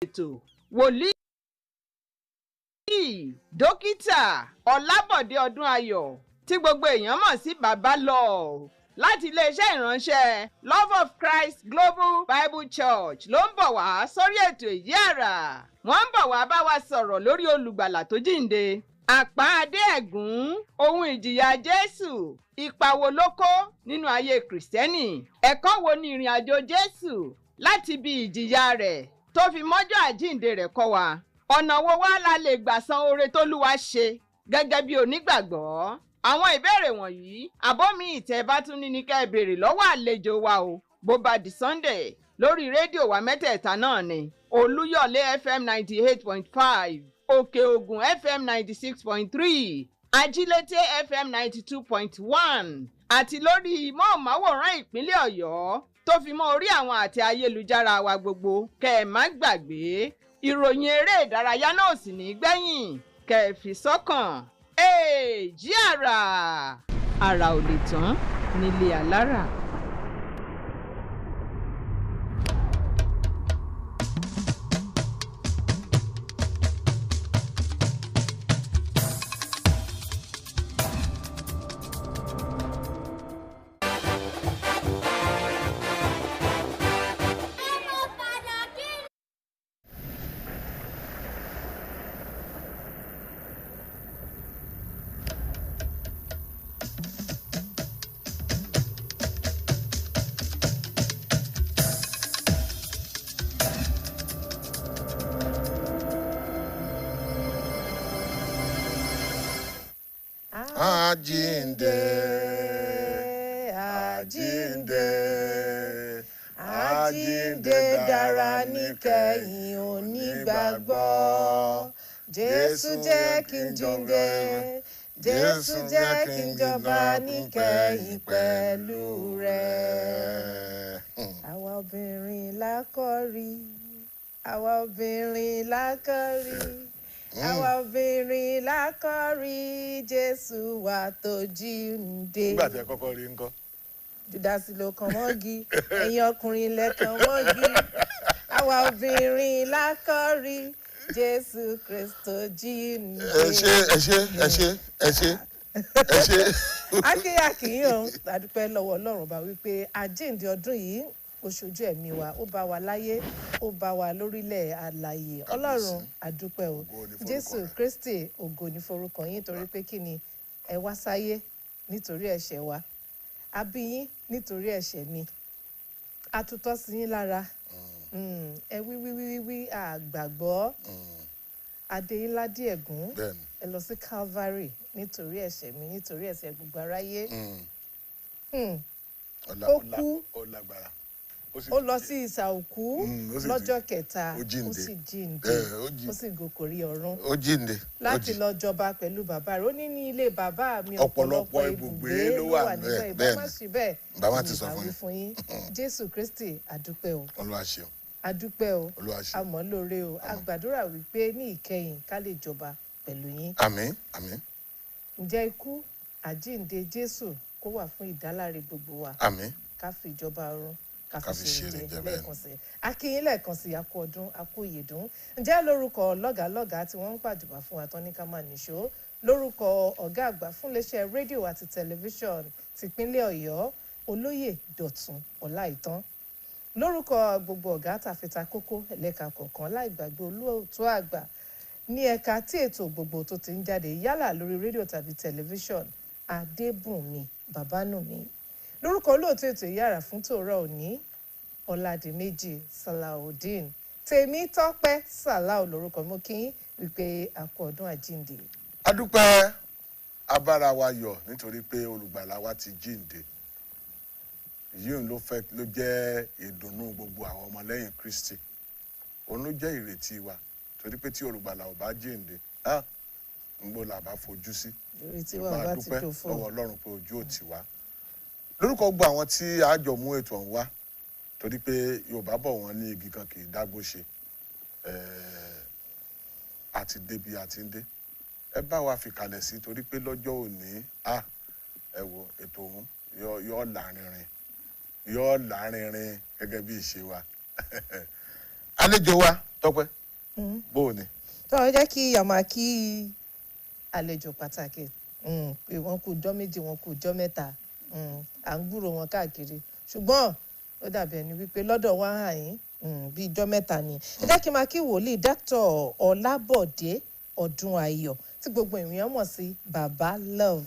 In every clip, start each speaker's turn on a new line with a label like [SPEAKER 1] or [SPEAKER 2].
[SPEAKER 1] ètò wòlíì dókítà Ọlábọ̀dé Ọdúnayọ̀ tí gbogbo èèyàn mọ̀ sí Bàbá Love láti iléeṣẹ́ ìránṣẹ́ Love of Christ Global Bible Church ló ń bọ̀ wá sórí ètò Èyí Àrà. Wọ́n ń bọ̀ wá bá wa sọ̀rọ̀ lórí olùgbàlà tó jíǹde, àpá adé ẹ̀gún, ohun ìjìyà Jésù, ipa wo ló kó nínú ayé Kìrìsìtẹ́nì, ẹ̀kọ́ wo ni ìrìn àjò Jésù láti ibi ìjìyà rẹ̀ tó fi mọ́jọ́ àjíǹde rẹ̀ kọ́ wa, ọ̀nà wo wá la lè gbà san oore t'Olúwa ṣe gẹ́gẹ́ bí onígbàgbọ́. Àwọn ìbéèrè wọ̀nyí àbómi ìtẹ́ bá tún ní ní ká ẹ béèrè lọ́wọ́ àlejò wa o bó bá di Sunday lórí rédíò wa mẹ́tẹ̀ẹ̀ta náà ni Olúyọ̀lé FM 98.5, Òkè Ògùn FM 96.3, Ajílété FM 92.1 àti lórí móhùnmáwòrán ìpínlẹ̀ Ọ̀yọ́ tó fi mọ́ orí àwọn àtẹ ayélujára wa gbogbo. Kẹ́ ẹ má gbàgbé ìròyìn eré ìdárayá náà sì ní gbẹ̀yìn, kẹ́ ẹ fi sọ́kàn. Èyí Àrà, àrà ò lè tán nílé alára.
[SPEAKER 2] Àjíǹde, àjíǹde, àjíǹde dára níkẹyìn onígbàgbọ́. Jésù jẹ́ kí n jíǹde, Jésù jẹ́ kí n jọba níkẹyìn pẹ̀lú rẹ̀. Àwa obìnrin lákọ̀rí, àwa obìnrin lákọ̀rí. Àwa obìnrin lákọ̀rí Jésù wa tó jíǹde.
[SPEAKER 3] Nígbà tí ẹ kọ́kọ́ rí ńkọ́.
[SPEAKER 2] Júdásì ló kàn mọ́gi, ẹ̀yin ọkùnrin lẹ kàn mọ́gi. Àwa obìnrin lákọ̀rí Jésù Kristo jíǹde.
[SPEAKER 3] ẹ ṣe.
[SPEAKER 2] Akínyàkíyàn àdúpẹ́ lọ́wọ́ Ọlọ́run bá wípé àjíǹde ọdún yìí ó ṣojú ẹ̀mí wa, ó bá wa láyé, ó bá wa lórílẹ̀ alààyè. Ọlọ́run àdúpẹ́ o. Jésù Kristi ògo ní forúkọ yín, torí pé kí ni ẹ wá sáyé nítorí ẹ̀ṣẹ̀ wa, a bí yín nítorí ẹ̀ṣẹ̀ mi, a tutọ́ sí yín lára, ẹ wí àgbàgbọ́, adé yín ládé ẹ̀gún, ẹ lọ sí Calvary nítorí ẹ̀ṣẹ̀ mi, nítorí ẹ̀ṣẹ̀ gbogbo aráyé. Ó kú, ó lọ sí ìsà òkú lọ́jọ́ kẹta, ó sì jíǹde, ó sì gòkòrí ọ̀run láti lọ jọba pẹ̀lú bàbá rẹ̀. Ó ní ní ilé bàbá mi ọ̀pọ̀lọpọ̀ ibùgbé ló wà níbẹ̀, ìbá má sí bẹ́ẹ̀ ìbáwí fún yín. Jésù Kristi àdúpẹ́ o, àdúpẹ́ o, àmọ́ lóore o, a gbàdúrà wípé ní ìkẹyìn ká lè jọba pẹ̀lú yín.
[SPEAKER 3] Àmín, àmín.
[SPEAKER 2] Ǹjẹ́ ikú àjíǹde Jésù kó wà fún ìdáláre gbogbo wa.
[SPEAKER 3] Àmín.
[SPEAKER 2] Ká fi ìjọba ọ̀run ká fi ṣe ìjẹ lẹ́ẹ̀kan sí. Akínyín lẹ́ẹ̀kan sí, a kú ọdún, a kú ìyèdún. Ǹjẹ́ lórúkọ lọ́gàálọ́gàá tí wọ́n ń pàjùbà fún wa tán ní ká máa nìṣó, lórúkọ ọ̀gá àgbà fún iléeṣẹ́ rédíò àti tẹlifíṣọ̀n tìpínlẹ̀ Ọ̀yọ́ Olóyè Dọ̀tun Ọláìtàn, lórúkọ gbogbo ọ̀gá tàfità kókó ẹlẹ́ka kọ̀ọ̀kan, láì gbàgbé olóòtú àgbà ní ẹ̀ka tí ètò gbogbo tó ti ń jáde yálà lórí rédíò tàbí tẹlifíṣọ̀n Adébùnmi Bàbánùmí, lórúkọ olóòtú ètò Èyí Àrà fún tòórọ́ òní Ọládìméjì Salaudeen, Tèmítọ́pẹ́ Sàláù lórúkọ mú kí wípé a kú ọdún àjíǹde.
[SPEAKER 3] Adúpẹ́, abára wa yọ̀ nítorí pé olùgbàlà wa ti jíǹde. Yíyún ló jẹ́ ìdùnnú gbogbo àwọn ọmọlẹ́yìn Kristi. Òun ló jẹ́ ìrètí wa, torí pé tí olùgbàlà ò bá jíǹde, ńgbó la bá fojú sí.
[SPEAKER 2] Ìrètí wa bá ti tó fún.
[SPEAKER 3] Lọ́wọ́ Ọlọ́run pé ojú ò tì wá. Lórúkọ gbogbo àwọn tí a jọ mú ètò ọ̀hún wá, torí pé Yorùbá bọ̀ wọ́n ní igi kan kì í dágbó ṣe, àti débi àti ń dé. Ẹ bá wa fi kalẹ̀ sí, torí pé lọ́jọ́ òní ẹ wo ètò ọ̀hún yóò lárinrin gẹ́gẹ́ bí ìṣe wa. Àlejò wa Tọ́pẹ́ bó o ní.
[SPEAKER 2] tó ọ jẹ́ kí a máa kí àlejò pàtàkì pé wọ́n kú ọjọ́ méjì wọ́n kú ọjọ́ mẹ́ta à ń gbúrò wọn káàkiri ṣùgbọ́n ó dàbí ẹni wípé lọ́dọ̀ wa hàn yín bí ọjọ́ mẹ́ta ni. ẹ jẹ́ kí n máa kí wòlíì Dr. Ọlábọ̀dé Ọdúnayọ̀ tí gbogbo èèyàn mọ̀ sí Baba Love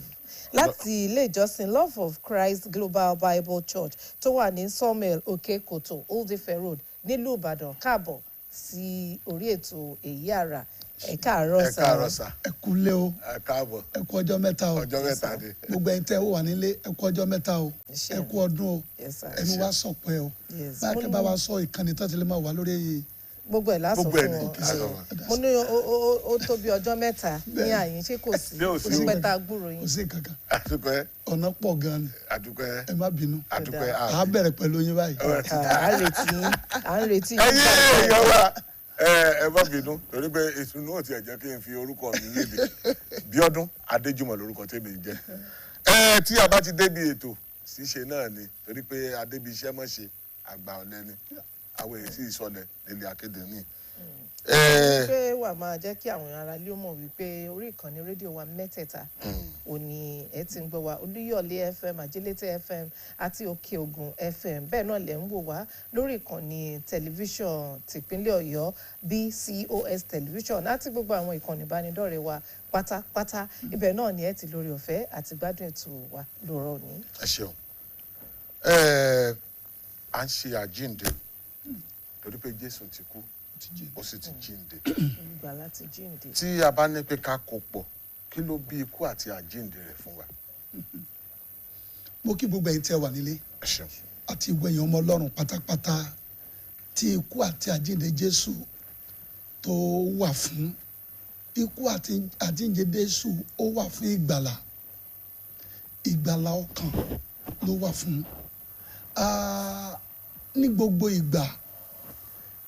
[SPEAKER 2] láti ilé ìjọsìn Love of Christ Global Bible Church tó wà ní Sawmill Òkè-Kòtò Old Ife Road nílùú Ìbàdàn. Káàbọ̀ sí orí ètò Eyi Ara. Ẹ káàárọ̀ sà.
[SPEAKER 3] Ẹ káàárọ̀ sà.
[SPEAKER 4] Ẹ kúlé o.
[SPEAKER 3] Ẹ káàbọ̀.
[SPEAKER 4] Ẹ kú ọjọ́ mẹ́ta o.
[SPEAKER 3] Ọjọ́ mẹ́ta ni.
[SPEAKER 4] Gbogbo ẹ̀yin tẹ́ wà nílé ẹ kú ọjọ́ mẹ́ta o. Ẹ kú ọdún o. Ẹnu wa sọpẹ́ o. Báyìí bá wa sọ ìkànnì tó ti lè máa wà lórí èyí.
[SPEAKER 2] Gbogbo ẹ̀ lásán fún wọn. Mo ní ó tó bí ọjọ́ mẹ́ta ní àyín ṣé kò sí oṣù mẹ́ta gbúrò yín.
[SPEAKER 4] Kò sí kankan.
[SPEAKER 3] Àdúpẹ́.
[SPEAKER 4] Ọ̀nà pọ̀ gan ni.
[SPEAKER 3] Àdúpẹ́.
[SPEAKER 4] Ẹ má bínú.
[SPEAKER 3] Àdúpẹ́.
[SPEAKER 4] À á bẹ̀rẹ̀ pẹ̀lú yín báyìí.
[SPEAKER 2] À ń retí.
[SPEAKER 3] Ẹyẹ ìyọba ẹ má bínú torí pé ìtùnú ò tiẹ̀ jẹ́ kí n fi orúkọ mi léde. Bíọ́dún Adéjùmọ̀ lórúkọ tèmi jẹ́. Tí a bá ti débi ètò ṣíṣe náà ni torí pé adébi iṣẹ́ mọ̀ ṣe àgbà ọ̀lẹ ni àwọn èyí sì sọlẹ̀ nílé akéde ní.
[SPEAKER 2] pé wà máa jẹ́ kí àwọn ará ilé mọ̀ wípé orí ìkànnì rédíò wa mẹ́tẹ̀ẹ̀ta òní ẹ ti ń gbọ́ wa Olúyọ̀lé FM Àjẹlété FM àti Òkè Ògùn FM bẹ́ẹ̀ náà lẹ̀ ń wò wá lórí ìkànnì tẹlifíṣọ̀n tìpínlẹ̀ Ọ̀yọ́ BCOS tẹlifíṣọ̀n àti gbogbo àwọn ìkànnì ìbánidọ́rẹ̀ẹ́ wa pátápátá ibẹ̀ náà ni ẹ ti lórí ọ̀fẹ́ àti gbádùn ètò wa lóòrọ̀ òní.
[SPEAKER 3] Ẹ ṣeun. À ń ṣe àjíǹde torí pé Jésù ti kú ó sì ti jíǹde.
[SPEAKER 2] Ìgbàlà ti jíǹde.
[SPEAKER 3] Tí a bá ní pé ká kó pọ̀ kí ló bí ikú àti àjíǹde rẹ̀ fún wa.
[SPEAKER 4] Mo kí gbogbo ẹ̀yin tẹ́ wà nílé
[SPEAKER 3] Ẹ ṣeun.
[SPEAKER 4] àti gbogbo ẹ̀yin ọmọ Ọlọ́run pátápátá tí ikú àti àjíǹde Jésù tó wà fún. Ikú àti àjíǹde Jésù ó wà fún ìgbàlà ọkàn ló wà fún. Ní gbogbo ìgbà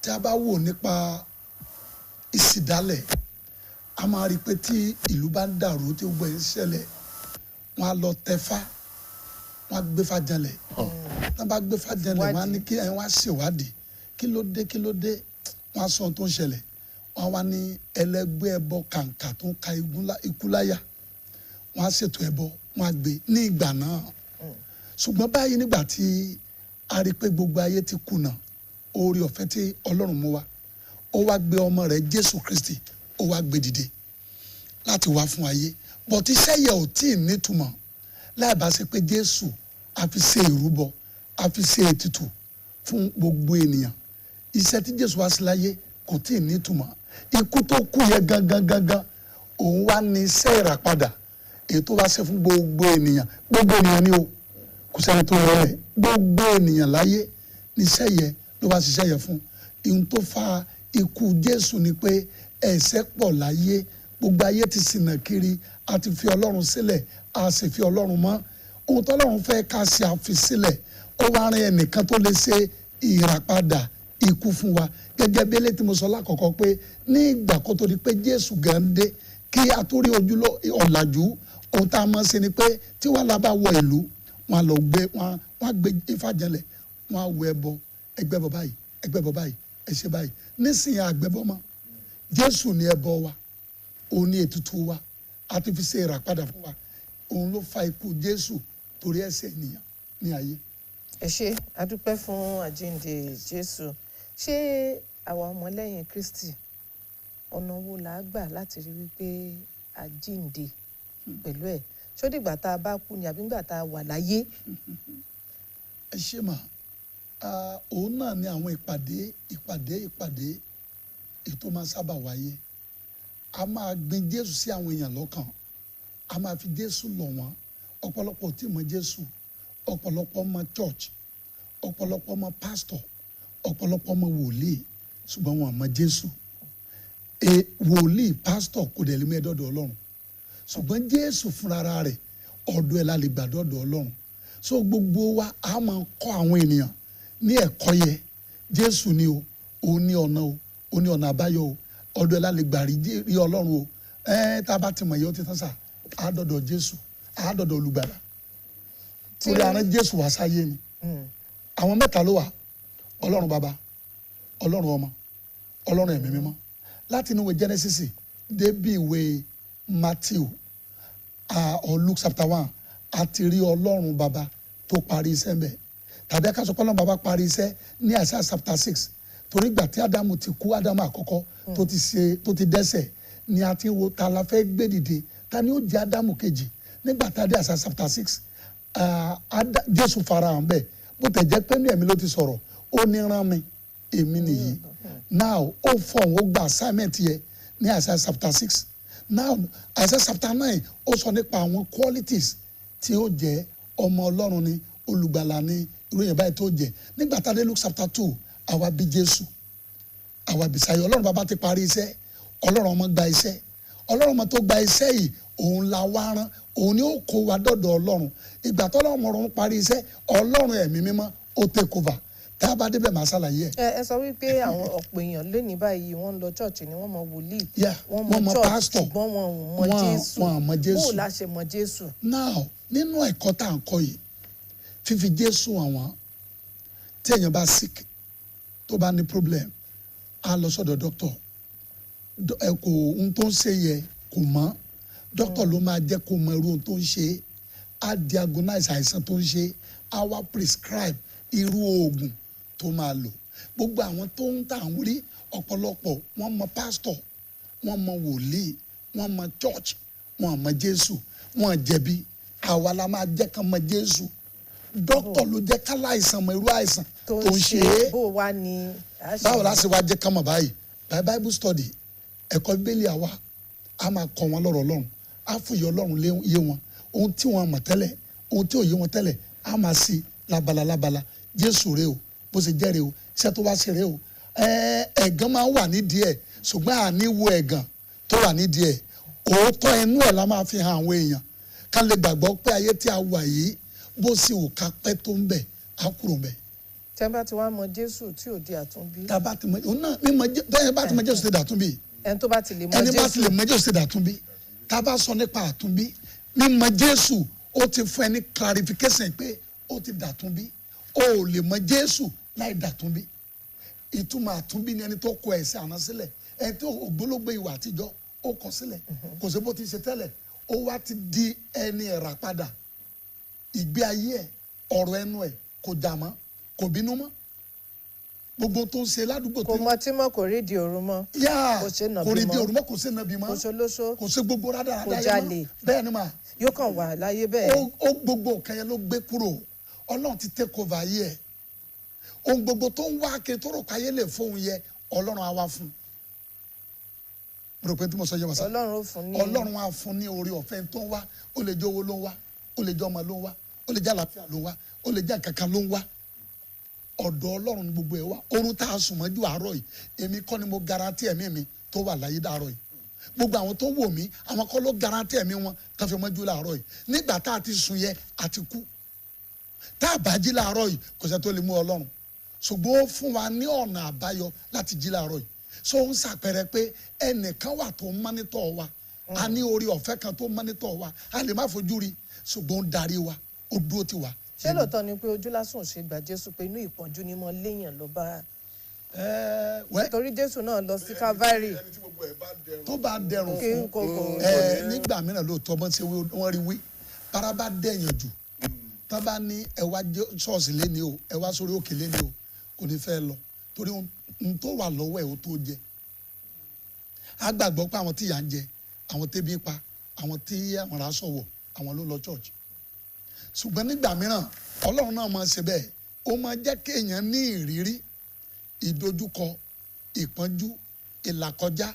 [SPEAKER 4] tí a bá wò nípa ìsìdálẹ̀ a máa rí i pé tí ìlú bá ń dàrú tí gbogbo ẹ̀ ń ṣẹlẹ̀ wọ́n á lọ tẹfá wọ́n á gbéfá janlẹ̀ tí wọ́n bá gbéfá janlẹ̀ wọ́n á ní kí wọ́n á ṣèwádìí kí ló dé wọ́n á sọ ohun tó ń ṣẹlẹ̀ wọ́n á wá ní ẹlẹ́gbẹ́ ẹbọ kàǹkà tó ń ka ikú láyà wọ́n á ṣètò ẹbọ wọ́n á gbé ní ìgbà náà ṣùgbọ́n báyìí nígbà tí a rí i pé gbogbo ayé ti kùnà oore ọ̀fẹ́ tí Ọlọ́run mú wa ó wá gbé ọmọ rẹ̀ Jésù Kristi ó wá gbé dìde láti wá fún ayé bọ̀tí iṣẹ́ yẹ ò tí ì nítumọ̀ láìbá ṣe pé Jésù a fi ṣe ìrúbọ a fi ṣe ètùtù fún gbogbo ènìyàn iṣẹ́ tí Jésù wá sí láyé kò tí ì nítumọ̀ ikú tó kú yẹ gangan òun wá ní iṣẹ́ ìràpadà èyí tó wá ṣe fún gbogbo ènìyàn ni o kò sẹ́ni tó rọlẹ̀ gbogbo ènìyàn láyé níṣẹ́ yẹ ló bá ṣiṣẹ́ yẹ fún ihun tó fa ikú Jésù ni pé ẹ̀ṣẹ̀ pọ̀ láyé gbogbo ayé ti ṣìnà kiri a ti fi Ọlọ́run sílẹ̀ a sì fi Ọlọ́run mọ́ ohun tó Ọlọ́run fẹ́ ká ṣe àfisílẹ̀ ó wá rin ẹnìkan tó lè ṣe ìràpadà ikú fún wa gẹ́gẹ́ bí eléyìí tí mo sọ lákọ̀ọ́kọ́ pé ní ìgbà kó tó di pé Jésù gan dé kí a tó rí ọ̀làjú ohun tá a mọ̀ sí ni pé tí wàhálà bá wọ ìlú wọn lọ gbé wọn gbé Ifá janlẹ̀ wọn á wọ ẹbọ ẹgbẹ́ bọ̀ báyìí ẹ ṣe báyìí nísìnyí àgbẹ̀bọ̀ mọ́ Jésù ní ẹbọ wa òun ní ètùtù wa a ti fi ṣe ìràpadà fún wa òun ló fa ikú Jésù torí ẹ̀ṣẹ̀ ènìyàn ní ayé.
[SPEAKER 2] Ẹ ṣé adúpẹ́ fún àjíǹde Jésù ṣé àwa ọmọlẹ́yìn Kristi ọ̀nà wo là á gbà láti rí wípé àjíǹde pẹ̀lú ẹ̀ ṣó dìgbà tá a bá kú ni àbí nígbà tá a wà láyé.
[SPEAKER 4] Ẹ ṣé mà òun náà ni àwọn ìpàdé ètò máa sábà wáyé a máa gbin Jésù sí àwọn èèyàn lọ́kàn a máa fi Jésù lọ̀ wọ́n ọ̀pọ̀lọpọ̀ tí mọ̀ Jésù ọ̀pọ̀lọpọ̀ mọ̀ church ọ̀pọ̀lọpọ̀ mọ̀ pastor ọ̀pọ̀lọpọ̀ mọ̀ wòlíì ṣùgbọ́n wọn mọ̀ Jésù wòlíì pastor kò dẹ̀ lè mú ẹ dọ́dọ̀ Ọlọ́run ṣùgbọ́n Jésù fúnra rẹ̀ ọ̀dọ̀ ẹ̀ la lè gbà dọ́dọ̀ Ọlọ́run so gbogbo wa a máa kọ́ àwọn ènìyàn ní ẹ̀kọ́ yẹ Jésù ni o òun ní ọ̀nà o òun ní ọ̀nà àbáyọ o ọ̀dọ̀ ẹ̀ la lè gbà rí Ọlọ́run o tá a bá ti mọ̀ yẹ ó ti tán sà á dọ̀dọ̀ Jésù á dọ̀dọ̀ olùgbàlà torí àrùn Jésù wá sáyé ni àwọn mẹ́ta ló wà Ọlọ́run bàbá Ọlọ́run ọmọ ọlọ́run ẹ̀mí mímọ́ láti inú ìwé Genesis dé bí ìwé Matthew or Luke chapter 1 àti rí ọlọ́run bàbá tó parí iṣẹ́ ń bẹ̀ tàbí ká sọ pé ọlọ́run bàbá parí iṣẹ́ ní Isaiah chapter 6 torí ìgbà tí Ádámù ti kú, Ádámù àkọ́kọ́ tó ti dẹ́ṣẹ̀ ni a ti wo ta la fẹ́ gbé dìde ta ni ó jẹ́ Ádámù kejì nígbà tá a dé Isaiah chapter 6 Jésù farahàn bẹ́ẹ̀ bó tẹ̀ jẹ́ pé ní ẹ̀mí ló ti sọ̀rọ̀ ó ní rán mi èmi nìyí now ó fọ̀hún ó gba assignment yẹ ní Isaiah chapter 6 now Isaiah chapter 9 ó sọ nípa àwọn qualities tí ó jẹ́ ọmọ ọlọ́run ni olùgbàlà ni ìròyìn báyìí tó jẹ́ nígbà tá a dé Luke chapter 2 àwa bí Jésù àwa bí sáyé ọlọ́run bàbá ti parí iṣẹ́ ọlọ́run ọmọ gba iṣẹ́ ọlọ́run ọmọ tó gba iṣẹ́ yìí òun la wá rán òun ni ó kó wa dọ̀dọ̀ ọlọ́run ìgbà tó ọlọ́run ọ̀run parí iṣẹ́ ọlọ́run ẹ̀mí mímọ́ ó take over tá a bá débẹ̀ máa ṣàlàyé ẹ̀.
[SPEAKER 2] ẹ sọ wípé àwọn ọ̀pọ̀ èèyàn lónìí báyìí wọ́n ń lọ church ni wọ́n mọ wòlíì
[SPEAKER 4] wọ́n mọ
[SPEAKER 2] church
[SPEAKER 4] pastor
[SPEAKER 2] ṣùgbọ́n wọn ò mọ Jésù
[SPEAKER 4] wọn mọ Jésù
[SPEAKER 2] bó la ṣe mọ Jésù.
[SPEAKER 4] now nínú ẹ̀kọ́ tá à ń kọ́ yìí fífi Jésù àwọn tí èèyàn bá sick tó bá ní problem á lọ sọ́dọ̀ doctor kò ohun tó ń ṣe yẹ kò mọ̀ doctor ló máa jẹ́ kó mọ irú ohun tó ń ṣe á diagnose àìsàn tó ń ṣe á wá prescribe irú oògùn tó máa lò gbogbo àwọn tó ń tà ń rí ọ̀pọ̀lọpọ̀ wọ́n mọ pastor wọ́n mọ wòlíì wọ́n mọ church wọ́n mọ Jésù wọ́n jẹ̀bi àwa la máa jẹ́ kán mọ Jésù doctor ló jẹ́ ká láìsàn mọ irú àìsàn tó ń ṣe é
[SPEAKER 2] bó wá ní.
[SPEAKER 4] báwo la ṣe wá jẹ́ ká mọ̀ báyìí by Bible study ẹ̀kọ́ bíbélì àwa a máa kọ́ wọn lọ́rọ̀ Ọlọ́run a fòye Ọlọ́run yé wọn ohun tí wọn mọ̀ tẹ́lẹ̀ ohun tí ò yé wọn tẹ́lẹ̀ a máa sí labala Jésù rè o bó ṣe jẹ́ rè o iṣẹ́ tó wá ṣe rè o ẹ̀gàn máa ń wà nídìí ẹ̀ ṣùgbọ́n àní wo ẹ̀gàn tó wà nídìí ẹ̀ òótọ́ ẹnu ẹ̀ la máa fi hàn àwọn èèyàn ká lè gbàgbọ́ pé ayé tí a wà yìí bó ṣe ò ká pẹ́ tó ń bẹ̀ á kúrò ń bẹ̀.
[SPEAKER 2] tẹ́ bá ti wá mọ Jésù tí ò di àtúnbí.
[SPEAKER 4] tá a bá ti mọ òun náà mímọ tẹ́yẹ bá ti mọ Jésù ti dàtúnbí.
[SPEAKER 2] ẹni tó bá ti lè mọ Jésù
[SPEAKER 4] ẹni bá ti lè mọ Jésù ti dàtúnbí tá a bá sọ nípa àtúnbí mímọ Jésù ó ti fún ẹni clarification pé ó ti dàtúnbí ó ò lè mọ Jésù láì dàtúnbí ìtumọ̀ àtúnbí ni ẹni tó kọ ẹ̀ṣẹ̀ àná sílẹ̀ ẹni tó ògbólógbé ìwà àtijọ́ ó kọ sílẹ̀ kò sí bó ti ṣe tẹ́lẹ̀ ó wá ti di ẹni ẹ̀rà padà ìgbé ayé ẹ̀ ọ̀rọ̀ ẹnu ẹ̀ kò jà mọ́ kò bínú mọ́ gbogbo tó ń ṣe ládùúgbò
[SPEAKER 2] kò mọ tí mọ kò rí di òru mọ́ kò ṣe nàbí mọ́
[SPEAKER 4] kò rí di òru mọ́ kò ṣe nàbí mọ́
[SPEAKER 2] kò ṣe lóṣó
[SPEAKER 4] kò ṣe gbogbo rádaràdá
[SPEAKER 2] kò jalè
[SPEAKER 4] bẹ́ẹ̀ ni mà
[SPEAKER 2] yóò kàn wà láyé bẹ́ẹ̀.
[SPEAKER 4] ó gbogbo nǹkan yẹn ló gbé kúrò Ọlọ́run ti take over ayé ẹ̀ ohun gbogbo tó ń wá kiri tó rò káyé lè fóun yẹ Ọlọ́run á wá fún mo rò pé tí mo sọ yẹ wọ́n sá Ọlọ́run á fún ní oore ọ̀fẹ́ tó ń wá ó lè jẹ́ owó ló ń wá ó lè jẹ́ ọmọ ló ń wá ó lè jẹ́ àlàáfíà ló ń wá ó lè jẹ́ kankan ló ń wá ọ̀dọ̀ Ọlọ́run ni gbogbo ẹ̀ wá oorun tá a sùn mọ́jú àárọ̀ yìí èmi kọ́ ni mo garanti ẹ̀mí mi tó wà láyé dàárọ̀ yìí gbogbo àwọn tó wò mí àwọn kọ́ ló garanti ẹ̀mí wọn tó fi mọ́jú láàárọ̀ yìí nígbà tá a ti sùn yẹ àti kú tá a bá jí láàárọ̀ yìí kò sẹ́ tó lè mú Ọlọ́run ṣùgbọ́n ó fún wa ní ọ̀nà àbáyọ láti jí láàárọ̀ yìí so ń ṣàpẹẹrẹ pé ẹnìkan wà tó ń mọ́nítọ̀ wa a ní orí ọ̀fẹ́ kan tó ń mọ́nítọ̀ wa a lè má fojú rí ṣùgbọ́n ó ń darí wa ó dúró tì wá.
[SPEAKER 2] ṣé lóòótọ́ ni pé ojú lásán ò ṣe gbà Jésù pé inú ìpọ́njú ni mo léèyàn lọ bá nítorí Jésù náà lọ sí Calvary
[SPEAKER 4] tó bá dẹrùn fún nígbà mìíràn lóòótọ́ bọ́n ṣe wọ́n rí wí bára bá dẹ̀yàn jù tá bá ní ẹ wá ṣọ́ọ̀ṣì léni o ẹ wá sórí òkè léni o kò ní fẹ́ lọ torí ohun tó wà lọ́wọ́ ẹ̀ ó tó jẹ á gbàgbọ́ pé àwọn tí ìyà ń jẹ àwọn tẹ́bí pa àwọn tí àwọn ará sọ̀wọ̀ àwọn ló lọ church ṣùgbọ́n nígbà mìíràn Ọlọ́run náà máa ṣe bẹ́ẹ̀ ó máa jẹ́ kéèyàn ní ìrírí ìdojúkọ ìpọ́njú ìlàkọjá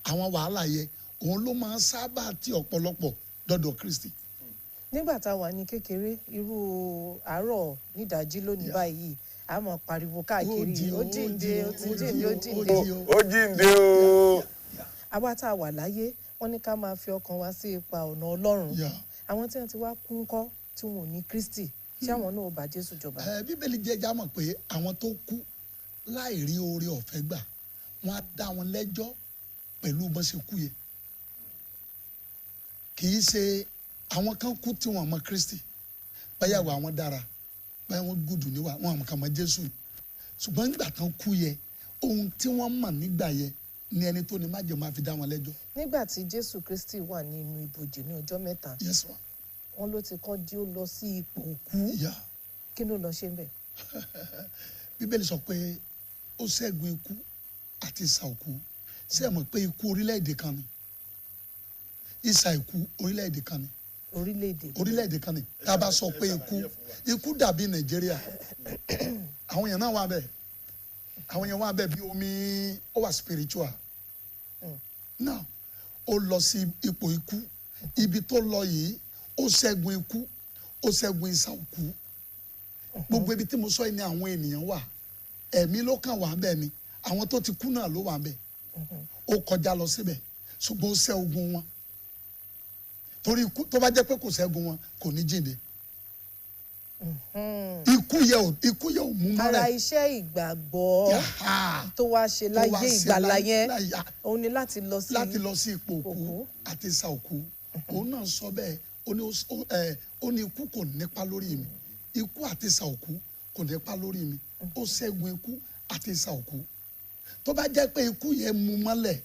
[SPEAKER 4] àwọn wàhálà yẹ òun ló máa ń sábà tí ọ̀pọ̀lọpọ̀ dọ́dọ̀ Kristi.
[SPEAKER 2] nígbà tá a wà ní kékeré irú àárọ̀ nídàájí lónìí báyìí a máa pariwo káàkiri ó jíǹde ó ti jíǹde ó jíǹde
[SPEAKER 3] ó jíǹde o.
[SPEAKER 2] àwa tá a wà láyé wọ́n ní ká máa fi ọkàn wa sí ipa ọ̀nà Ọlọ́run àwọn tí wọ́n ti wá kú ńkọ́ tí wọn ò ní Kristi ṣé àwọn náà ò bá Jésù jọba.
[SPEAKER 4] Bíbélì jẹ́ já mọ̀ pé àwọn tó kú láì rí oore ọ̀fẹ́ gbà wọ́n á dá wọn lẹ́jọ́ pẹ̀lú bọ́n ṣe kú yẹ kì í ṣe àwọn kan kú tí wọ́n mọ Kristi báyàwó àwọn dára báyà wọn gùdù níwà wọn àmọ́ kàn mọ Jésù ṣùgbọ́n nígbà tán kú yẹ ohun tí wọ́n mọ̀ nígbà yẹn ni ẹni tó ní májèmú máa fi dá wọn lẹ́jọ́.
[SPEAKER 2] nígbà tí Jésù Kristi wà ní inú ibojì ní ọjọ́ mẹ́ta
[SPEAKER 4] Yes ma.
[SPEAKER 2] wọ́n ló ti kọ́ dí ó lọ sí ipò òkú.
[SPEAKER 4] Yeah.
[SPEAKER 2] kí ló lọ ṣe ń bẹ̀?
[SPEAKER 4] Bíbélì sọ pé ó ṣẹ́gun ikú àti ìsà òkú. Ṣé ẹ mọ̀ pé ikú orílẹ̀-èdè kan ni? Ìsà ikú orílẹ̀-èdè kan ni. Orílẹ̀-èdè kan ni. Tá a bá sọ pé ikú dàbí Nàìjíríà. Àwọn èèyàn náà wà bẹ́ẹ̀. Àwọn èèyàn wà bẹ́ẹ̀ bí omi ó wà spiritual. Now ó lọ sí ipò ikú. Ibi tó lọ yìí ó ṣẹ́gun ikú ó ṣẹ́gun ìsà òkú. Gbogbo ibi tí mo sọ yìí ni àwọn ènìyàn wà. Ẹ̀mí ló kàn wà bẹ́ẹ̀ ni. Àwọn tó ti kú náà ló wà bẹ́ẹ̀. Ó kọjá lọ síbẹ̀ ṣùgbọ́n ó ṣẹ́ ogun wọn. Torí ikú tó bá jẹ́ pé kò ṣẹ́gun wọn kò ní jíǹde. Ikú yẹ ò mú mọ́lẹ̀.
[SPEAKER 2] ara iṣẹ́ ìgbàgbọ́ tó wá ṣe láyé ìgbàlà yẹn òun ni láti lọ sí
[SPEAKER 4] ipò òkú àti ìsà òkú. Òun náà sọ bẹ́ẹ̀ ó ní ikú kò nípa lórí mi. Ikú àti ìsà òkú kò nípa lórí mi. Ó ṣẹ́gun ikú àti ìsà òkú. Tó bá jẹ́ pé ikú yẹn mú mọ́lẹ̀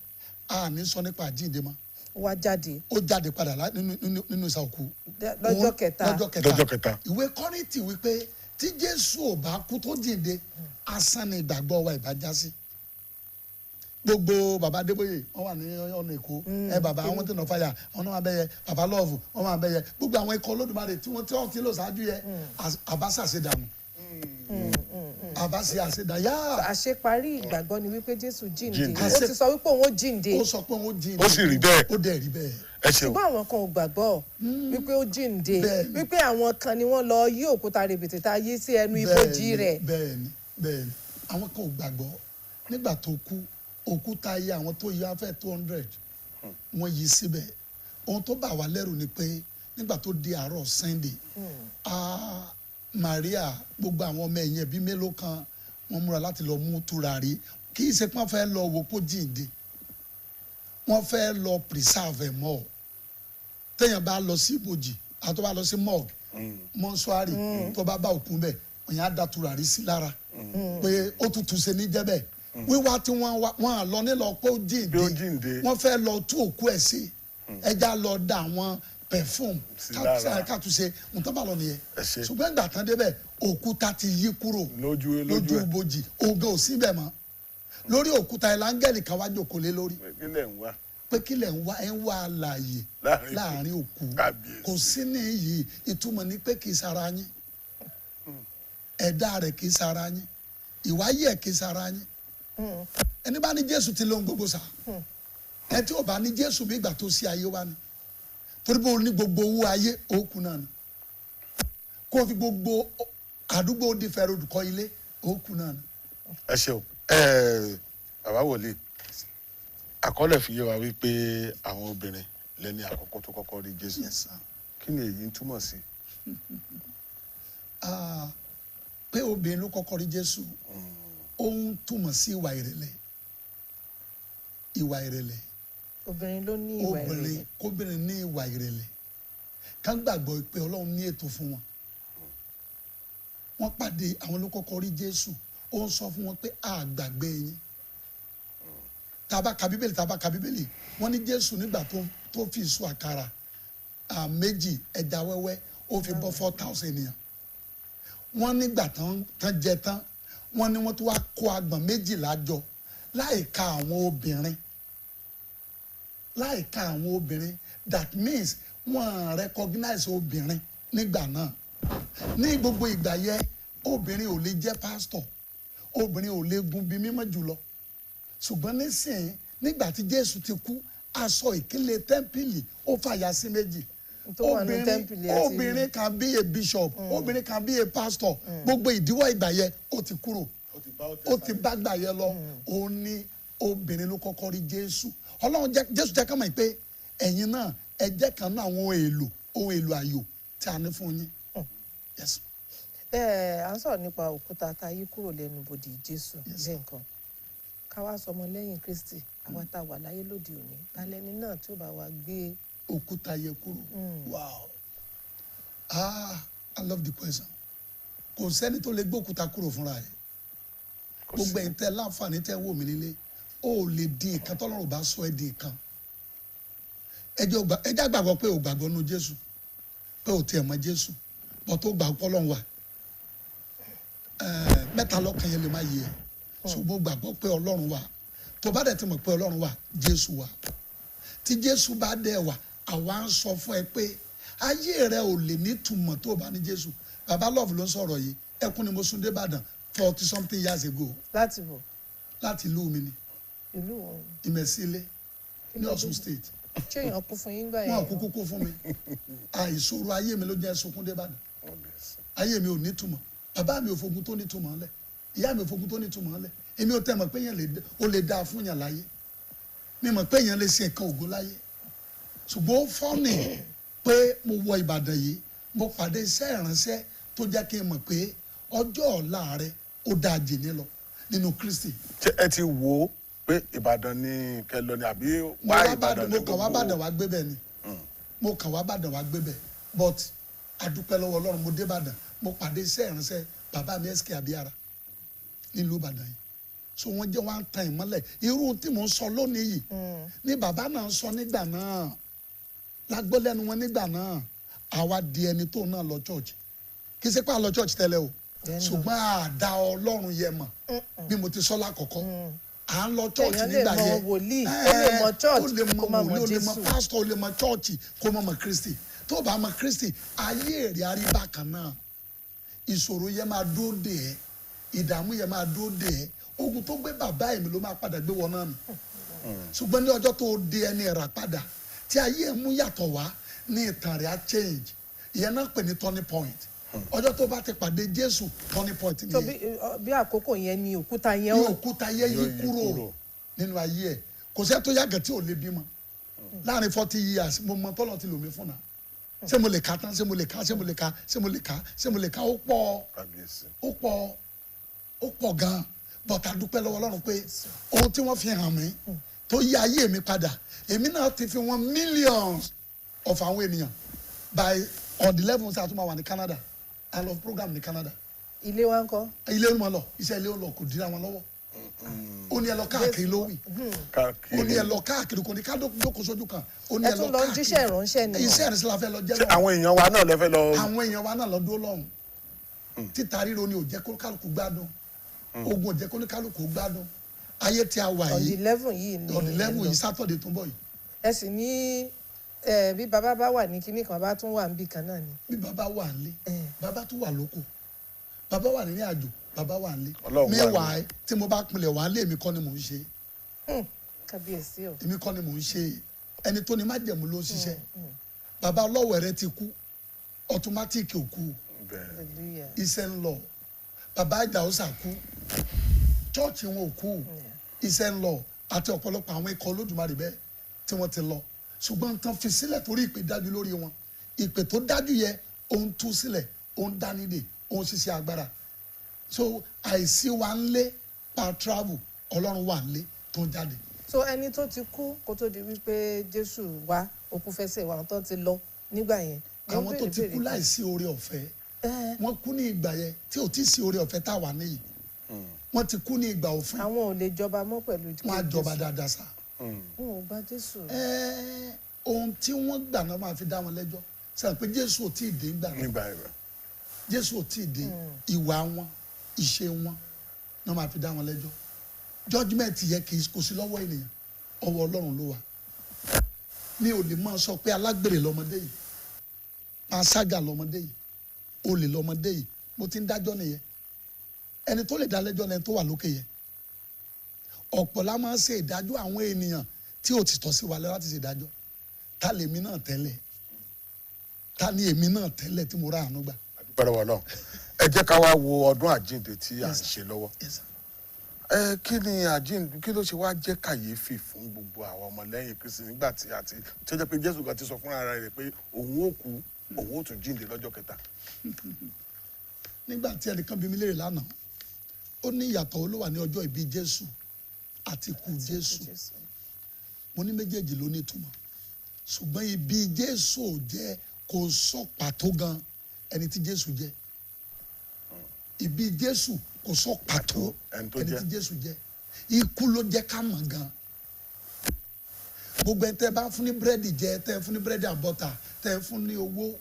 [SPEAKER 4] a ní sọ nípa àjíǹde mọ́.
[SPEAKER 2] Wá jáde.
[SPEAKER 4] Ó jáde padà nínú ìsà òkú.
[SPEAKER 2] lọ́jọ́ kẹta.
[SPEAKER 4] Ìwé Kọ́ríńtì wípé tí Jésù ò bá kú tó jíǹde asán ni ìgbàgbọ́ wa ìbájá sí. Gbogbo bàbá Adébóyè wọn wà ní ọ̀nà Èkó bàbá àwọn tó nà fàyà àwọn náà wà bẹ́yẹ bàbá lọ́ọ̀fù wọn wà bẹ́yẹ gbogbo àwọn ikọ̀ Olódùmarè tí wọ́n ti lò ṣáájú yẹ àbáṣà ṣe dànù. Àbáṣe àṣedà yá.
[SPEAKER 2] Àṣeparí ìgbàgbọ́ ni wípé Jésù jíǹde. Ó ti sọ wípé òun ó jíǹde.
[SPEAKER 4] Ó sọ pé òun ó jíǹde.
[SPEAKER 3] Ó sì rí bẹ́ẹ̀.
[SPEAKER 4] Ó dẹ̀ rí bẹ́ẹ̀.
[SPEAKER 3] Ẹ ṣeun.
[SPEAKER 2] Ṣùgbọ́n àwọn kan ò gbàgbọ́ wípé ó jíǹde. Wípé àwọn kan ni wọ́n lọ yí òkúta rèbètè tá a yí sí ẹnu ibojì rẹ̀.
[SPEAKER 4] Bẹ́ẹ̀ni àwọn kan ò gbàgbọ́ nígbà tó kú òkúta yẹ àwọn tó yẹ afẹ́ 200 wọ́n yí síbẹ̀. Ohun tó bà wá lẹ́rù ni pé nígbà tó di àárọ̀ Sunday Maria gbogbo àwọn ọmọ ẹ̀yìn ẹbí mélòó kan wọ́n múra láti lọ mú tùràrí kì í ṣe pé wọ́n fẹ́ lọ wò kó jíǹde wọ́n fẹ́ lọ preserve mọ́ téèyàn bá lọ sí ibojì àwọn tó bá lọ sí morgue mọ́ṣúárì tó bá bá òkú bẹ́ẹ̀ òyìn á da tùràrí sí lára pé ó tutù ṣe ní jẹ́bẹ̀ wíwá tí wọ́n á lọ nílọ pé ó jíǹde wọ́n fẹ́ lọ tú òkú ẹ̀ sí ẹja lọ da àwọn perfume kàtúnṣe nǹkan bá lọ nìyẹn ṣùgbọ́n ìgbà tán débẹ̀ òkúta ti yí kúrò lójú ibojì oge ò síbẹ̀ mọ́ lórí òkúta ẹ̀ láńgẹ́lì kan wá jókòó lé lórí pé kílẹ̀ ń wá ẹ̀ ń wá àlàyé láàrin òkú kò sí ní iyì ìtumọ̀ ní pé kì í sara yín ẹ̀dá rẹ̀ kì í sara yín ìwáyé ẹ̀ kì í sara yín ẹni bá ní Jésù ti lóhun gbogbo sá ẹ tí ò bá ní Jésù bí ìgbà tó sí ayé wá ni torí bó ní gbogbo owó ayé òkú náà ni kó fi gbogbo àdúgbò di fẹ́rẹ̀ olùkọ́ ilé òkú náà ni.
[SPEAKER 3] Ẹ ṣeun bàbá wòlíì àkọọ́lẹ̀ fi yé wa wípé àwọn obìnrin lẹ́ni àkọ́kọ́ tó kọ́kọ́ rí Jésù kí ni èyí ń túmọ̀ sí.
[SPEAKER 4] pé obìnrin ló kọ́kọ́ rí Jésù ó ń túmọ̀ sí ìwà ìrẹ̀lẹ̀
[SPEAKER 2] obìnrin ló ní ìwà ìrẹ̀lẹ̀.
[SPEAKER 4] kóbìnrin ní ìwà ìrẹ̀lẹ̀ ká gbàgbọ́ pé Ọlọ́run ní ètò fún wọn. Wọ́n pàdé àwọn ló kọ́kọ́ rí Jésù ó ń sọ fún wọn pé a gbàgbé yín. Tá bá ka Bíbélì wọ́n ní Jésù nígbà tó fi ìṣù àkàrà méjì ẹja wẹ́wẹ́ ó fi bọ́ 4,000 ènìyàn. Wọ́n nígbà tán jẹ tán wọ́n ní wọ́n tó wá kó agbọ̀n 12 jọ láìka àwọn obìnrin that means wọ́n recognize obìnrin nígbà náà ní gbogbo ìgbà yẹn obìnrin ò lè jẹ́ pastor obìnrin ò lè gun bí mímọ́ jùlọ ṣùgbọ́n nísìnyí nígbà tí Jésù ti kú aṣọ ìkélé tẹ́ḿpìlì ó fàyà sí méjì obìnrin kan bí a bishop obìnrin kan bí a pastor gbogbo ìdíwọ́ ìgbà yẹn ó ti kúrò ó ti bá gbà yẹn lọ òun ní obìnrin ló kọ́kọ́ rí Jésù Ọlọ́run Jésù jẹ́ ká mọ̀ pé ẹ̀yin náà ẹ jẹ́ kan náà àwọn ohun èlò ayò tí a ní fún yín.
[SPEAKER 2] À ń sọ̀rọ̀ nípa òkúta tá a yí kúrò lẹ́nu bodè Jésù lẹ́ǹkan ká wá sọmọ lẹ́yìn Kristi àwọn tá a wà láyé lóde òní lálẹ́ni náà tí ó bá wa gbé
[SPEAKER 4] òkúta yẹ kúrò. Wow, I love the question. Kò sẹ́ni tó lè gbé òkúta kúrò fúnra ẹ̀ gbogbo ẹ̀yin tẹ́ láǹfààní tẹ́ wò mí nílé ó lè di nǹkan tọ́lọ́run bá sọ ẹ́ di nǹkan ẹjẹ́ gbàgbọ́ pé ò gbàgbọ́ nínú Jésù pé ò tiẹ̀ mọ̀ Jésù bọ́ tó gbà Ọlọ́run wà mẹ́ta lọ́kàn yẹn lè má yé ẹ ṣùgbọ́n gbàgbọ́ pé Ọlọ́run wà tó bá dẹ̀ ti mọ̀ pé Ọlọ́run wà Jésù wà tí Jésù bá dẹ̀ wà àwa ń sọ fún ẹ pé ayé rẹ ò lè nítumọ̀ tó bá ní Jésù bàbá love ló ń sọ̀rọ̀ yìí ẹkún ni mo sún dé Ìbàdàn 40 something years ago.
[SPEAKER 2] láti bọ̀.
[SPEAKER 4] láti ìlú mi ni.
[SPEAKER 2] ìlú wọn.
[SPEAKER 4] Ìmẹ̀sílẹ̀ ní Ọ̀ṣun state.
[SPEAKER 2] ṣé èèyàn kú fún yín gbà yẹn.
[SPEAKER 4] wọn kúkú kú fún mi àìṣòro ayé mi ló jẹ́ sunkún dé Ìbàdàn ayé mi ò nítumọ̀ bàbá mi ò fogun tó nítumọ̀ lẹ̀ ìyá mi ò fogun tó nítumọ̀ lẹ̀ èmi ò tẹ́ mọ̀ pé yẹn ó lè dáa fún yàn láyé mi mọ̀ pé yẹn lè ṣe nǹkan ògo láyé ṣùgbọ́n ó fọ́nì pé mo wọ Ìbàdàn yìí mo pàdé iṣẹ́ ìránṣẹ́ tó jẹ́ kí n mọ̀ pé ọjọ́ ọ̀la rẹ ó dáa jì ní lọ nínú Kristi.
[SPEAKER 3] ṣé ẹ ti wò ó pé Ìbàdàn ni kẹlọ ni àbí wá Ìbàdàn ní gbogbo.
[SPEAKER 4] mo kàn wá Ìbàdàn wá gbé bẹ́ẹ̀ ni mo kàn wá Ìbàdàn wá gbé bẹ́ẹ̀ but adúpẹ́ lọ́wọ́ Ọlọ́run mo dé Ìbàdàn mo pàdé iṣẹ́ ìránṣẹ́ bàbá mi Eyi Ara nílùú Ìbàdàn yìí so wọ́n jẹ́ wọ́n á tan ìmọ́lẹ̀ irú tí mò ń sọ lónìí yìí ni bàbá náà ń sọ nígbà náà lágbó lẹ́nu wọn nígbà náà àwa di ẹni tó náà lọ church kì í ṣe pé a lọ church tẹ́lẹ̀ o ṣùgbọ́n àdá Ọlọ́run yẹ mọ̀ bí mo ti sọ lákọ̀ọ́kọ́ à ń lọ church nígbà yẹn
[SPEAKER 2] ó lè mọ church
[SPEAKER 4] ó lè mọ
[SPEAKER 2] kó má mọ
[SPEAKER 4] wòlíì ó lè mọ
[SPEAKER 2] Jésù.
[SPEAKER 4] pastor ó lè mọ church kó má mọ Kristi tó bá mọ Kristi ayé èrè àríbá kan náà ìṣòro yẹn máa dúró dè ẹ́ ìdààmú yẹn máa dúró dè ẹ́ ogun tó gbé bàbá ẹ̀mí ló máa padà gbé wọn náà mi ṣùgbọ́n ní ọjọ́ tó di ẹni ẹ̀rà padà tí ayé ẹ̀ mú yàtọ̀ wá ní ìtàn rẹ̀ á change ìyẹn náà pè ní turning point ọjọ́ tó bá ti pàdé Jésù turning point
[SPEAKER 2] so
[SPEAKER 4] nìyẹn
[SPEAKER 2] bí àkókò yẹn ni òkúta yẹn
[SPEAKER 4] ní
[SPEAKER 2] ó
[SPEAKER 4] òkúta yẹ yí kúrò nínú ayé ẹ̀ kò sẹ́ tó yàgẹ̀ tí ò lè bímọ láàrin 40 years mo mọ tọ́lọ̀ ti lò mí fún náà ṣé mo lè ka tán ṣé mo lè ka ṣé mo lè ka ṣé mo lè ka ṣé mo lè ka ó pọ̀ gan-an bọ̀tà dúpẹ́ lọ́wọ́ Ọlọ́run pé ohun tí wọ́n fi hàn mí tó yí ayé mi padà èmi náà ti fi wọn millions of àwọn ènìyàn by on the level ṣe àtúmọ̀ wà ní Canada I love program ní Canada.
[SPEAKER 2] ilé wa ń kọ́.
[SPEAKER 4] ilé ń lọ iṣẹ́ ilé ń lọ kò dira wọn lọ́wọ́ ó ní ẹ lọ káàkiri ló wì ó ní ẹ lọ káàkiri kò ní ká dókòó sójú kan ó ní ẹ lọ káàkiri
[SPEAKER 2] ẹ tún lọ ń jíṣẹ́ ìránṣẹ́ ni.
[SPEAKER 4] iṣẹ́ ìránṣẹ́ la fẹ́ lọ jẹ́ lọ.
[SPEAKER 3] àwọn èèyàn wa náà lè fẹ́ lọ.
[SPEAKER 4] àwọn èèyàn wa náà lọ dúró lọ́hùn títa ríro ni ò jẹ́ kó kálukú gbádùn ogun ò jẹ́ kó kálukú gbádùn ayé tí a wà yìí
[SPEAKER 2] on the level yìí ni
[SPEAKER 4] on the level yìí Saturday tó ń bọ̀ yìí.
[SPEAKER 2] ẹ sì ní bí bàbá bá wà ní kinní kan bá tún wà níbì kan náà ni.
[SPEAKER 4] bí bàbá wà nílé bàbá tún wà lóko bàbá wà nínú àjò bàbá wà nílé
[SPEAKER 3] Ọlọ́run wà ní.
[SPEAKER 4] mẹ́wàá tí mo bá pinlẹ̀ wà nílé èmi kọ́ ni mò ń ṣe
[SPEAKER 2] kábíyèsí o.
[SPEAKER 4] èmi kọ́ ni mò ń ṣe ẹni tó ní májẹ̀mú ló ń ṣiṣẹ́ bàbá ọlọ́wọ̀ rẹ ti kú ọtọmátìkì ò kú
[SPEAKER 2] hallelujah.
[SPEAKER 4] iṣẹ́ ń lọ bàbá àjàọ́sà kú chọ́ọ̀chì wọn ò kú iṣẹ́ ń lọ àti ọ̀pọ̀lọpọ̀ àwọn ikọ̀ Olódùmarè bẹ́ẹ̀ tí wọ́n ti lọ ṣùgbọ́n tán fi sílẹ̀ torí ìpè dájú lórí wọn ìpè tó dájú yẹ òun tú sílẹ̀ òun dánidè òun ṣiṣẹ́ agbára so àìsí wa ń lé pa travel Ọlọ́run wà ń lé tó ń jáde.
[SPEAKER 2] so ẹni tó ti kú kó tó di wípé Jésù wá òkú fẹsẹ̀ wà tó ti lọ nígbà yẹn.
[SPEAKER 4] àwọn tó ti kú láìsí oore ọ̀fẹ́ wọ́n kú ní ìgbà yẹn tí ò tí ì sí oore ọ̀fẹ́ tá a wà níyì wọ́n ti kú ní ìgbà òfin.
[SPEAKER 2] àwọn ò lè jọba mọ́ pẹ̀lú Jésù.
[SPEAKER 4] wọ́n á jọba dáadáa sá.
[SPEAKER 2] wọn ò gba Jésù.
[SPEAKER 4] ohun tí wọ́n gbà náà máa fi dá wọn lẹ́jọ́ sọ pé Jésù ò tí ì dé gbà náà Jésù ò tí ì dé ìwà wọn ìṣe wọn náà máa fi dá wọn lẹ́jọ́ judgement yẹ kò sí lọ́wọ́ ènìyàn ọwọ́ Ọlọ́run ló wà mi ò lè máa sọ pé alágbèrè lọmọdé yìí panṣágà lọmọdé yìí olè lọmọdé yìí mo ti ń dájọ́ nìyẹn ẹni tó lè dá lẹ́jọ́ lẹ́ni tó wà lókè yẹn ọ̀pọ̀ la máa ń ṣe ìdájọ́ àwọn ènìyàn tí ò ti tọ́ sí wa láti ṣe ìdájọ́ ta lèmi náà tẹ́lẹ̀ ta ni èmi náà tẹ́lẹ̀ tí mo rà àánú gbà.
[SPEAKER 3] àdúpẹ́ lọ́wọ́ Ọlọ́run ẹ jẹ́ ká wá wo ọdún àjíǹde tí à ń ṣe lọ́wọ́ kí ni àjíǹde kí ló ṣe wá jẹ́ kàyéfì fún gbogbo àwọn ọmọlẹ́yìn Kristi nígbà tí àti tí ó jẹ́ pé Jésù kan ti sọ fúnra rẹ̀ pé òun ó kú òun ó tún jíǹde lọ́jọ́ kẹta.
[SPEAKER 4] nígbà tí ẹnìkan bí mi léèrè lánàá ó ní ìyàtọ̀ ó ló wà ní ọjọ́ ìbí Jésù àti ikú Jésù mo ní méjèèjì ló ní ìtumọ̀ ṣùgbọ́n ìbí Jésù ò jẹ́ kó sọ pàtó gan ẹni tí Jésù jẹ́ ìbí Jésù kò sọ pàtó ẹni tí Jésù jẹ́ ikú ló jẹ́ ká mọ̀ gan. Gbogbo ẹni tẹ́ bá fún ní búrẹ́dì jẹ, tẹ́ fún ní búrẹ́dì and butter, tẹ́ fún ní owó,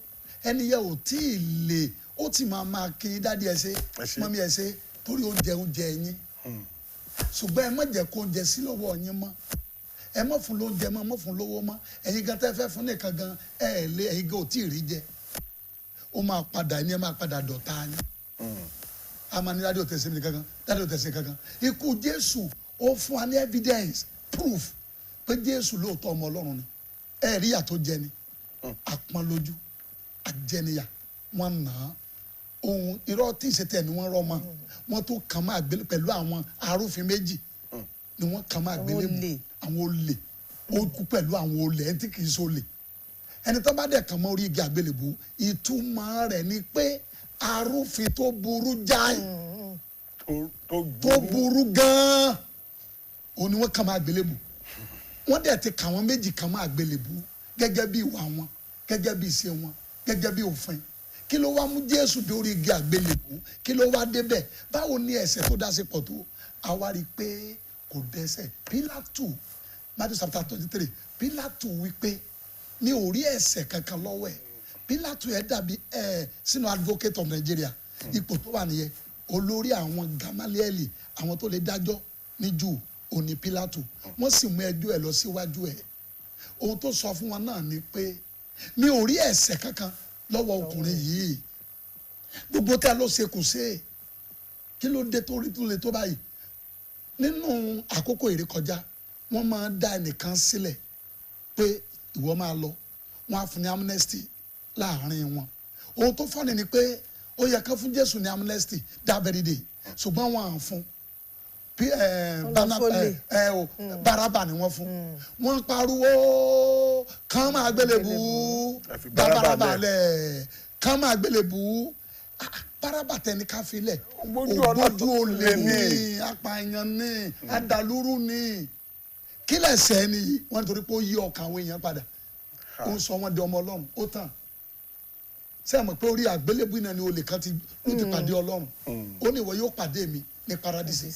[SPEAKER 4] ẹni yẹ ò tí ì lè, ó ti máa kí dádì ẹ ṣe mọ́mí ẹ ṣe torí oúnjẹ yín. Ṣùgbọ́n ẹ má jẹ́ kó oúnjẹ sí lọ́wọ́ yín mọ́, ẹ má fún lóúnjẹ mọ́, má fún lówó mọ́. Ẹ̀yin gan tẹ́ fẹ́ fún nìkan gan ẹ̀yin gan ò tí ì rí jẹ, ó máa padà ní ẹ máa padà dọ̀tá yín. A máa ní dádì ò tẹ̀sí mi kankan, dádì ò tẹ̀sí kankan. Ikú Jésù ó fún wa ní evidence proof pé Jésù lóòótọ́ ọmọ Ọlọ́run ni. Ẹ̀rí ìyà tó jẹ ni, àpọ́n lójú, àjẹniyà, wọ́n nà á. Ohun irọ́ tí ìṣètẹ̀ ni wọ́n rọ́ mọ́, wọ́n tó kàn máa gbélé pẹ̀lú àwọn arúfin méjì ni wọ́n kàn máa gbélé mu. Àwọn olè, ó kú pẹ̀lú àwọn olè, ẹni tí kì í ṣolè. Ẹni tó bá dẹ̀ kàn mọ́ orí igi àgbélébùú, ìtumọ̀ rẹ̀ ni pé arúfin tó burú jáì, tó burú gan-an, òun ni wọ́n kàn máa gbélébùú. Wọ́n dẹ̀ ti kà wọ́n méjì kàn máa gbélébùú gẹ́gẹ́ bí ìwà wọn, gẹ́gẹ́ bí ìṣe wọn, gẹ́gẹ́ bí òfin. Kí ló wá mú Jésù dé orí igi àgbélébùú? Kí ló wá débẹ̀? Báwo ni ẹ̀ṣẹ̀ tó dá sí pọ̀ tó? A wá rí i pé kò dẹ́ṣẹ̀. Pílátù, Matthew chapter 23, Pílátù wí pé mi ò rí ẹ̀ṣẹ̀ kankan lọ́wọ́ ẹ̀. Pílátù ẹ̀ dàbí sínú advocate of Nigeria, ipò tó wà nìyẹn, olórí àwọn Gamalieli, àwọn tó lè dájọ́ ní Júù, òní Pílátù. Wọ́n sì mú ẹjọ́ ẹ̀ lọ síwájú ẹ̀. Ohun tó sọ fún wọn náà ni pé mi ò rí ẹ̀ṣẹ̀ kankan lọ́wọ́ ọkùnrin yìí, gbogbo tí a lọ ṣe kò ṣe, kí ló dé tó rí tó lè tó báyìí. Nínú àkókò ìrékọjá wọ́n máa dá ẹnìkan sílẹ̀ pé ìwọ máa lọ, wọ́n á fún ní amnesty láàrin wọn. Ohun tó fọ́ni ni pé ó yẹ ká fún Jésù ní amnesty that very day, ṣùgbọ́n wọn à fún Bárábà ni wọ́n fún. Wọ́n pariwo kàn máa gbélébùú, dá Bárábà lẹ̀, kàn máa gbélébùú. Bárábà tẹni ká filẹ̀, ògbójú olè ní, apààyàn ní, adàlúrú ní. Kí lẹ̀ṣẹ̀ ni wọ́n nítorí pé ó yí ọkàn àwọn èèyàn padà, ó sọ wọ́n di ọmọ Ọlọ́run, ó tàn. Ṣé ẹ mọ̀ pé orí àgbélébùú náà ni olè kan ti pàdé Ọlọ́run, ó ní ìwọ yóò pàdé mi ní paradísì.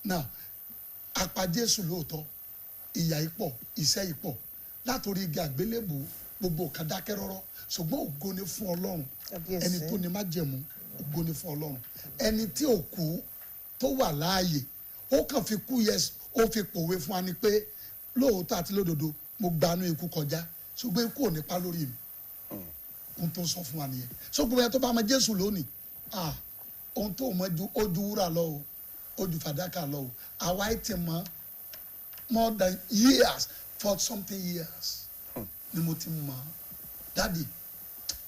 [SPEAKER 4] Now apá Jésù lóòótọ́, ìyà ipò, iṣẹ́ ipò, látòrí igi àgbélébùú gbogbo kan dákẹ́ rọ́rọ́, ṣùgbọ́n ògo ni fún Ọlọ́run. Ẹni tó ní májẹ̀mú, ògo ni fún Ọlọ́run. Ẹni tí ò kú tó wà láàyè, ó kàn fi kú yẹ, ó fi pòwe fún wa ni pé lóòótọ́ àti lódodo mo gbanú ikú kọjá, ṣùgbọ́n ikú ò ní pa lórí mi. Ohun tó ń sọ fún wa nìyẹn. Ṣùgbọ́n ẹni tó bá mọ Jésù lónìí, ohun tó mọ ju ojú wúrà lọ o, ojú fàdákà lọ o. Àwa ẹ̀ ti mọ more than years, for something years ni mo ti mọ. Dádì,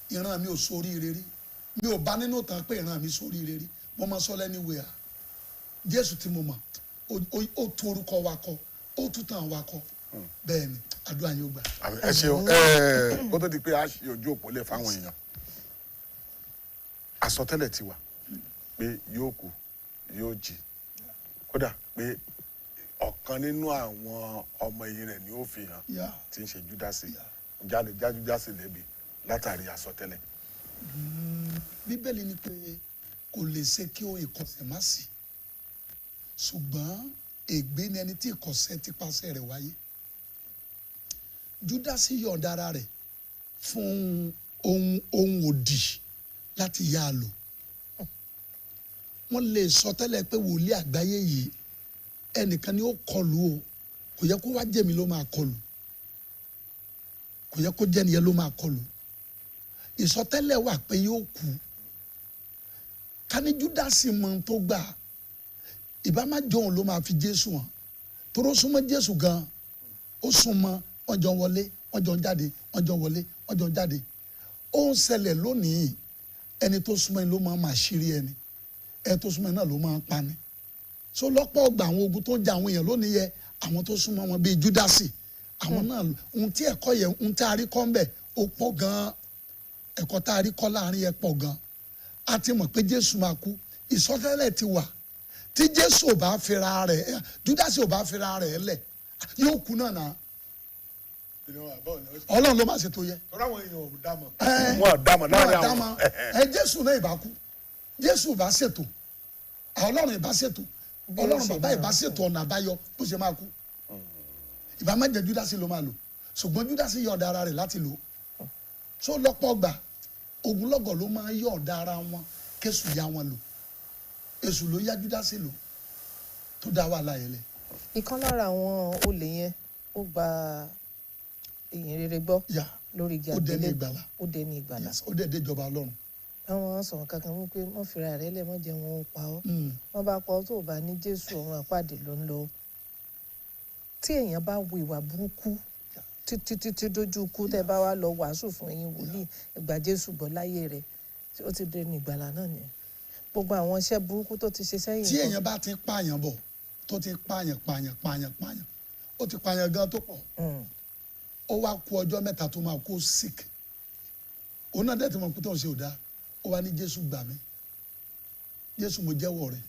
[SPEAKER 4] ìran mi ò sóríire rí, mi ò bá nínú tàn pé ìran mi sóríire rí, mo máa sọ lẹ́niwẹ̀ẹ́. Jésù tí mo mọ̀ ó tún orúkọ wa kọ, ó tún tàn wa kọ. Bẹ́ẹ̀ ni àdúrà yín ó gbà.
[SPEAKER 3] Ẹ ṣeun. Kó tó di pé a ṣe ojú òpó lẹ̀ fáwọn èèyàn, àsọtẹ́lẹ̀ ti wà pé yóò kú yóò jí, kódà pé ọ̀kan nínú àwọn ọmọ ẹ̀yìn rẹ̀ ni ó fi hàn tí ń ṣe Júdásì, Júdásì lẹ́bi látàrí àsọtẹ́lẹ̀.
[SPEAKER 4] Bíbélì ni pé kò lè ṣe kí ó ìkọ̀sẹ̀ má sí, ṣùgbọ́n ègbé ni ẹni tí ìkọ̀sẹ̀ ti pàṣẹ rẹ̀ wáyé. Júdásì yọ̀ǹda ara rẹ̀ fún ohun òdì láti yá a lò. Wọ́n lè sọ tẹ́lẹ̀ pé wòlíì àgbáyé yìí ẹnìkan ni ó kọlù o, kò yẹ kó wá jẹ́mi ló máa kọlù, kò yẹ kó jẹ́ nìyẹn ló máa kọlù. Ìsọtẹ́lẹ̀ wà pé yóò kú. Ká ní Júdásì mọ ohun tó gbà, ìbá má jọ̀hún ló máa fi Jésù hàn, toró súnmọ́ Jésù gan, ó súnmọ́, wọ́n jọ wọlé, wọ́n jọ jáde, wọ́n jọ wọlé, wọ́n jọ jáde. Ó ń ṣẹlẹ̀ lónìí, ẹni tó súnmọ́ ẹni ló máa máa ṣírí ẹni, ẹni tó súnmọ́ ẹni náà ló máa ń pani. So lọ́pọ̀ ọgbà àwọn ogun tó ń jà àwọn èèyàn lónìí yẹ àwọn tó súnmọ́ wọn bíi Júdásì, àwọn náà ohun tí ẹ̀kọ́ yẹn, ohun tí a rí kọ́ ń bẹ̀ ó pọ̀ gan-an, ẹ̀kọ́ tá a rí kọ́ láàrin yẹn pọ̀ gan-an. A ti mọ̀ pé Jésù máa kú, ìsọtẹ́lẹ̀ ti wà. Tí Jésù ò bá fira rẹ̀, Júdásì ò bá fira rẹ̀ lẹ̀, yóò kú náà náà. Ọlọ́run ló máa ṣètò yẹ.
[SPEAKER 3] Àwọn èèyàn ò dámọ̀. Wọ́n dámọ̀ láàrin àwọn.
[SPEAKER 4] Jésù náà ìbá kú, Jésù bá ṣètò Ọlọ́run ìbá ṣètò Ọlọ́run bàbá ìbá ṣètò ọ̀nà àbáyọ bó ṣe máa kú ìbá má jẹ́ Júdásì ló máa lò ṣùgbọ́n Júdásì yọ̀ọ̀da ara rẹ̀ láti lò so lọ́pọ̀ gbà ogunlọ́gọ̀ ló máa yọ̀ọ̀da ara wọn késù ya wọn lò èṣù ló yá Júdásì lò tó dá wàhálà yẹn lẹ̀.
[SPEAKER 2] ìkan lára àwọn olè yẹn ó gba ìyìn rere gbọ́ lórí igi àgbélébùú ó dé ní ìgbàlà
[SPEAKER 4] ó dé ìjọba Ọlọ́run.
[SPEAKER 2] àwọn sọ̀rọ̀ kankan mú pé wọ́n fira rẹ̀ lẹ̀ wọ́n jẹ́ wọn ó pa ọ́ wọ́n bá pa ọ́ tó bá ní Jésù ọ̀run àpáàdé ló ń lọ. tí èèyàn bá wo ìwà burúkú títí dójú ikú tẹ́ bá wá lọ wàásù fún ẹ̀yin wòlíì ẹgbà Jésù gbọ́ láyé rẹ̀ ó ti dé ní ìgbàlà náà nìyẹn. gbogbo àwọn iṣẹ́ burúkú tó ti ṣe sẹ́yìn.
[SPEAKER 4] tí èèyàn bá ti pààyàn bọ̀ tó ti pààyàn ó ti pààyàn gan tó pọ̀ ó wá kú ọjọ́ mẹ́ta tó máa kó sick òun náà dẹ̀ tí mo kú tó ń ṣe ò dáa ó wá ní Jésù gbà mí Jésù mo jẹ́wọ́ rẹ̀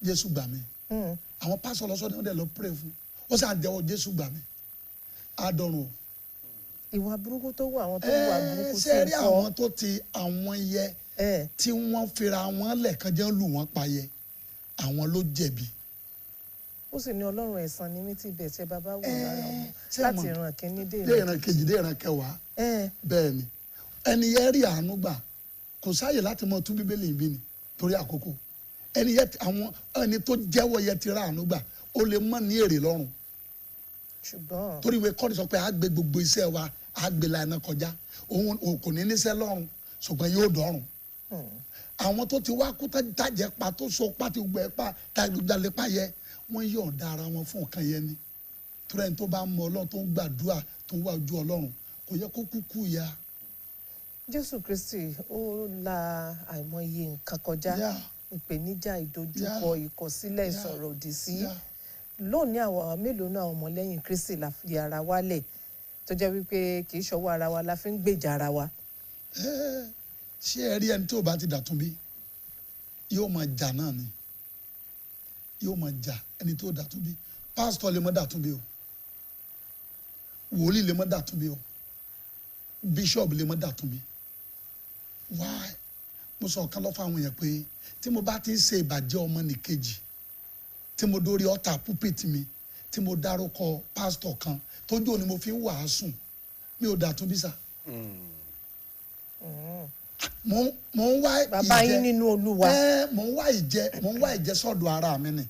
[SPEAKER 4] Jésù gbà mí àwọn pásọ̀ lọ́sọ̀dẹ̀ wọ́n dẹ̀ lọ pray fún ó sì àjẹwọ́ Jésù gbà mí àdọ̀rùn o.
[SPEAKER 2] ìwà burúkú tó wù àwọn tó wà burúkú sí
[SPEAKER 4] ṣe rí àwọn tó ti àwọn yẹ tí wọ́n fira wọn lẹ́ẹ̀kan jẹ́ lù wọ́n pa yẹ àwọn ló jẹ̀bi.
[SPEAKER 2] ó sì ní Ọlọ́run ẹ̀san ní mí tí ibẹ̀ ṣe bàbá wò lára wọn láti ìran kìíní dé
[SPEAKER 4] ìran kejì dé ìran kẹwàá bẹ́ẹ̀ ni ẹni yẹn rí àánú gbà kò sáàyè láti mọ tún Bíbélì bí ni torí àkókò ẹni tó jẹ́wọ́ yẹ ti rà àánú gbà ó lè mọ̀ ní èrè lọ́rùn
[SPEAKER 2] ṣùgbọ́n
[SPEAKER 4] torí ìwé kọ́ni sọ pé a gbé gbogbo iṣẹ́ wa a gbé lànà kọjá òun kò ní níṣẹ́ lọ́rùn ṣùgbọ́n yóò dọ̀rùn àwọn tó ti wá kú tàjẹ́ pa tó so pa ti gbẹ pa tàjẹ́ pa yẹ wọ́n yọ̀ ọ̀dà ara wọn fún nǹkan yẹn ni torí ẹni tó bá mọ Ọlọ́run tó ń gbàdúrà tó ń wá ojú Ọlọ́run kò yẹ kó kúkú ya.
[SPEAKER 2] Jésù Kristi ó la àìmọye nǹkan kọjá ìpèníjà ìdojúkọ ìkọ̀sílẹ̀ ìsọ̀rọ̀ òdì sí lónìí àwọn mélòó náà ọmọlẹ́yìn Kristi la fi ara wálẹ̀ tó jẹ́ wípé kì í ṣọwọ́ ara wa la fi ń gbèjà ara wa.
[SPEAKER 4] ṣé ẹ rí ẹni tó bá ti dàtún bí yóò máa jà náà ni yóò máa jà ẹni tó dàtún bí pásítọ̀ lè má dàtún bí o wòlíì lè má dàtún bí o bíṣọ̀bù lè má dàtún bí wáá mo sọ ọ̀kan lọ́fọ̀ àwọn èèyàn pé tí mo bá ti ń ṣe ìbàjẹ́ ọmọ nìkejì tí mo dórí ọ̀tà púpìtì mi tí mo dárúkọ pásítọ̀ kan tójú òní mo fi ń wàásù mi ò dàtún bí sà. mo ń wá ìjẹ
[SPEAKER 2] bàbá yín nínú Olúwa.
[SPEAKER 4] mo ń wá ìjẹ sọ́dọ̀ ara mi ni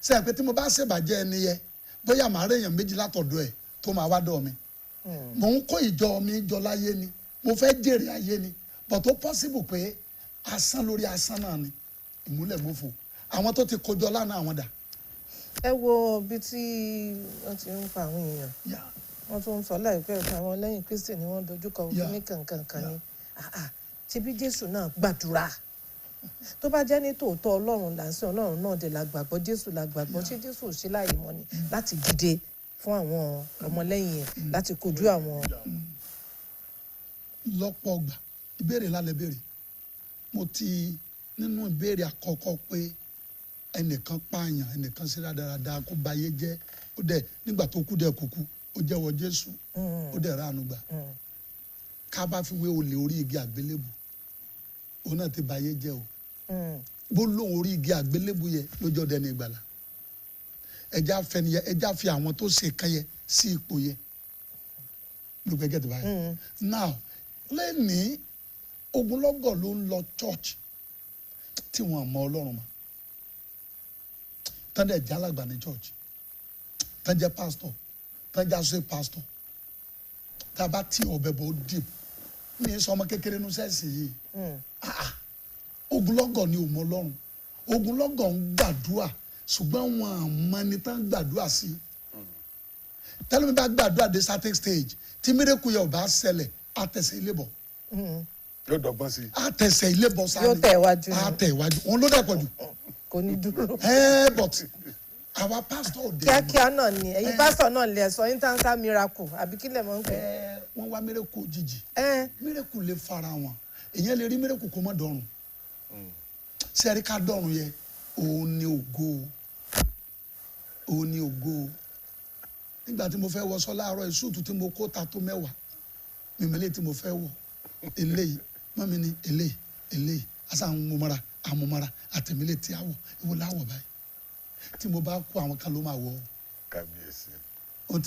[SPEAKER 4] sẹ́yìn pé tí mo bá ṣèbàjẹ́ ẹni yẹ bóyá màá rí èèyàn méjì látọ̀dọ̀ ẹ̀ tó máa wá dọ̀ mi. mo ń kó ìjọ mi jọ láyé ni mo fẹ́ jèrè ayé ni but ó possible pé asán lórí asán náà ni ìmúlẹ̀ mọ́fò àwọn tó ti kójọ lánàá àwọn dà.
[SPEAKER 2] ẹ wo bí tí wọ́n ti ń pa àwọn èèyàn wọ́n tún ń sọ láìpẹ́ ìpín àwọn lẹ́yìn Kristi ni wọ́n dojúkọ òfin ní kankan ni ṣe bí Jésù náà gbàdúrà tó bá jẹ́ ní tòótọ́ Ọlọ́run là ń sìn Ọlọ́run náà dé la gbàgbọ́ Jésù la gbàgbọ́ ṣé Jésù ò ṣe láàyè mọ́ ni láti dìde fún àwọn ọmọlẹ́yìn ẹ̀ láti kojú àwọn.
[SPEAKER 4] lọ́pọ̀ ọgbà ìbéèrè lálẹ́ béèrè mo ti nínú ìbéèrè àkọ́kọ́ pé ẹnìkan pààyàn ẹnìkan sí rádaràda kó bayé jẹ́ ó dẹ̀ nígbà tó kú dẹ̀ kúkú ó jẹ́wọ́ Jésù ó dẹ̀ ránu gbà ká bá fi wé olè orí igi àgbélébù òun náà ti bayé jẹ́ o bó lóun orí igi àgbélébù yẹ lójó dẹni ìgbàlà ẹja fi àwọn tó ṣe kan yẹ sí ipò yẹ ló gbẹgẹ tó báyìí now lẹ́nìí ogunlọ́gọ̀ ló ń lọ church tí wọ́n mọ Ọlọ́run mọ́ tán dẹ̀ jẹ́ alàgbà ní church tán jẹ́ pastor tán jẹ́ associate pastor tá a bá tí ọbẹ̀ bọ̀ ó dìbò ní sọmọ kékeré ní sẹ́ẹ̀sì yìí ogunlọ́gọ̀ ni ò mọ Ọlọ́run ogunlọ́gọ̀ ń gbàdúrà ṣùgbọ́n wọn àmọ́ ni tán gbàdúrà sí tẹ́lẹ̀mí bá gbàdúrà dé certain stage tí mírèkù yẹ ò bá ṣẹlẹ̀ àtẹ̀sẹ̀ ilé bọ̀
[SPEAKER 3] yóò dọ́gbọ́n sí.
[SPEAKER 4] àtẹ̀sẹ̀ ilé bọ̀ sáré
[SPEAKER 2] yóò tẹ̀ iwájú ni
[SPEAKER 4] àtẹ̀ iwájú òun ló dẹ̀ pọ̀ jù.
[SPEAKER 2] kò ní dúró.
[SPEAKER 4] but àwa pásítọ̀ òde.
[SPEAKER 2] kíákíá náà ni ẹ̀yin pásítọ̀ náà lè sọ intansa miracle àbí kí lè mọ̀ ń pè.
[SPEAKER 4] wọ́n wá mírèkù òjijì mírèkù lè fara wọn èèyàn lè rí mírèkù kó mọ́ dọ̀run sẹ́rí ká dọ̀run yẹ òun ni ògo òun ni ògo nígbà tí mo fẹ́ wọṣọ láàárọ̀ ìṣúùtù tí mo kó ta tó 10 mímẹ́lẹ́ tí mo fẹ́ wọ̀ eléyìí mọ́mi ni eléyìí asáhùn mo mọ́ra àmúmọ́ra àtẹ̀mílẹ̀ tí a wọ̀ ìwọ láwọ̀ báyìí tí mo bá kó àwọn kan ló máa wọ̀ ọ́.
[SPEAKER 3] kábíyèsí.
[SPEAKER 4] ohun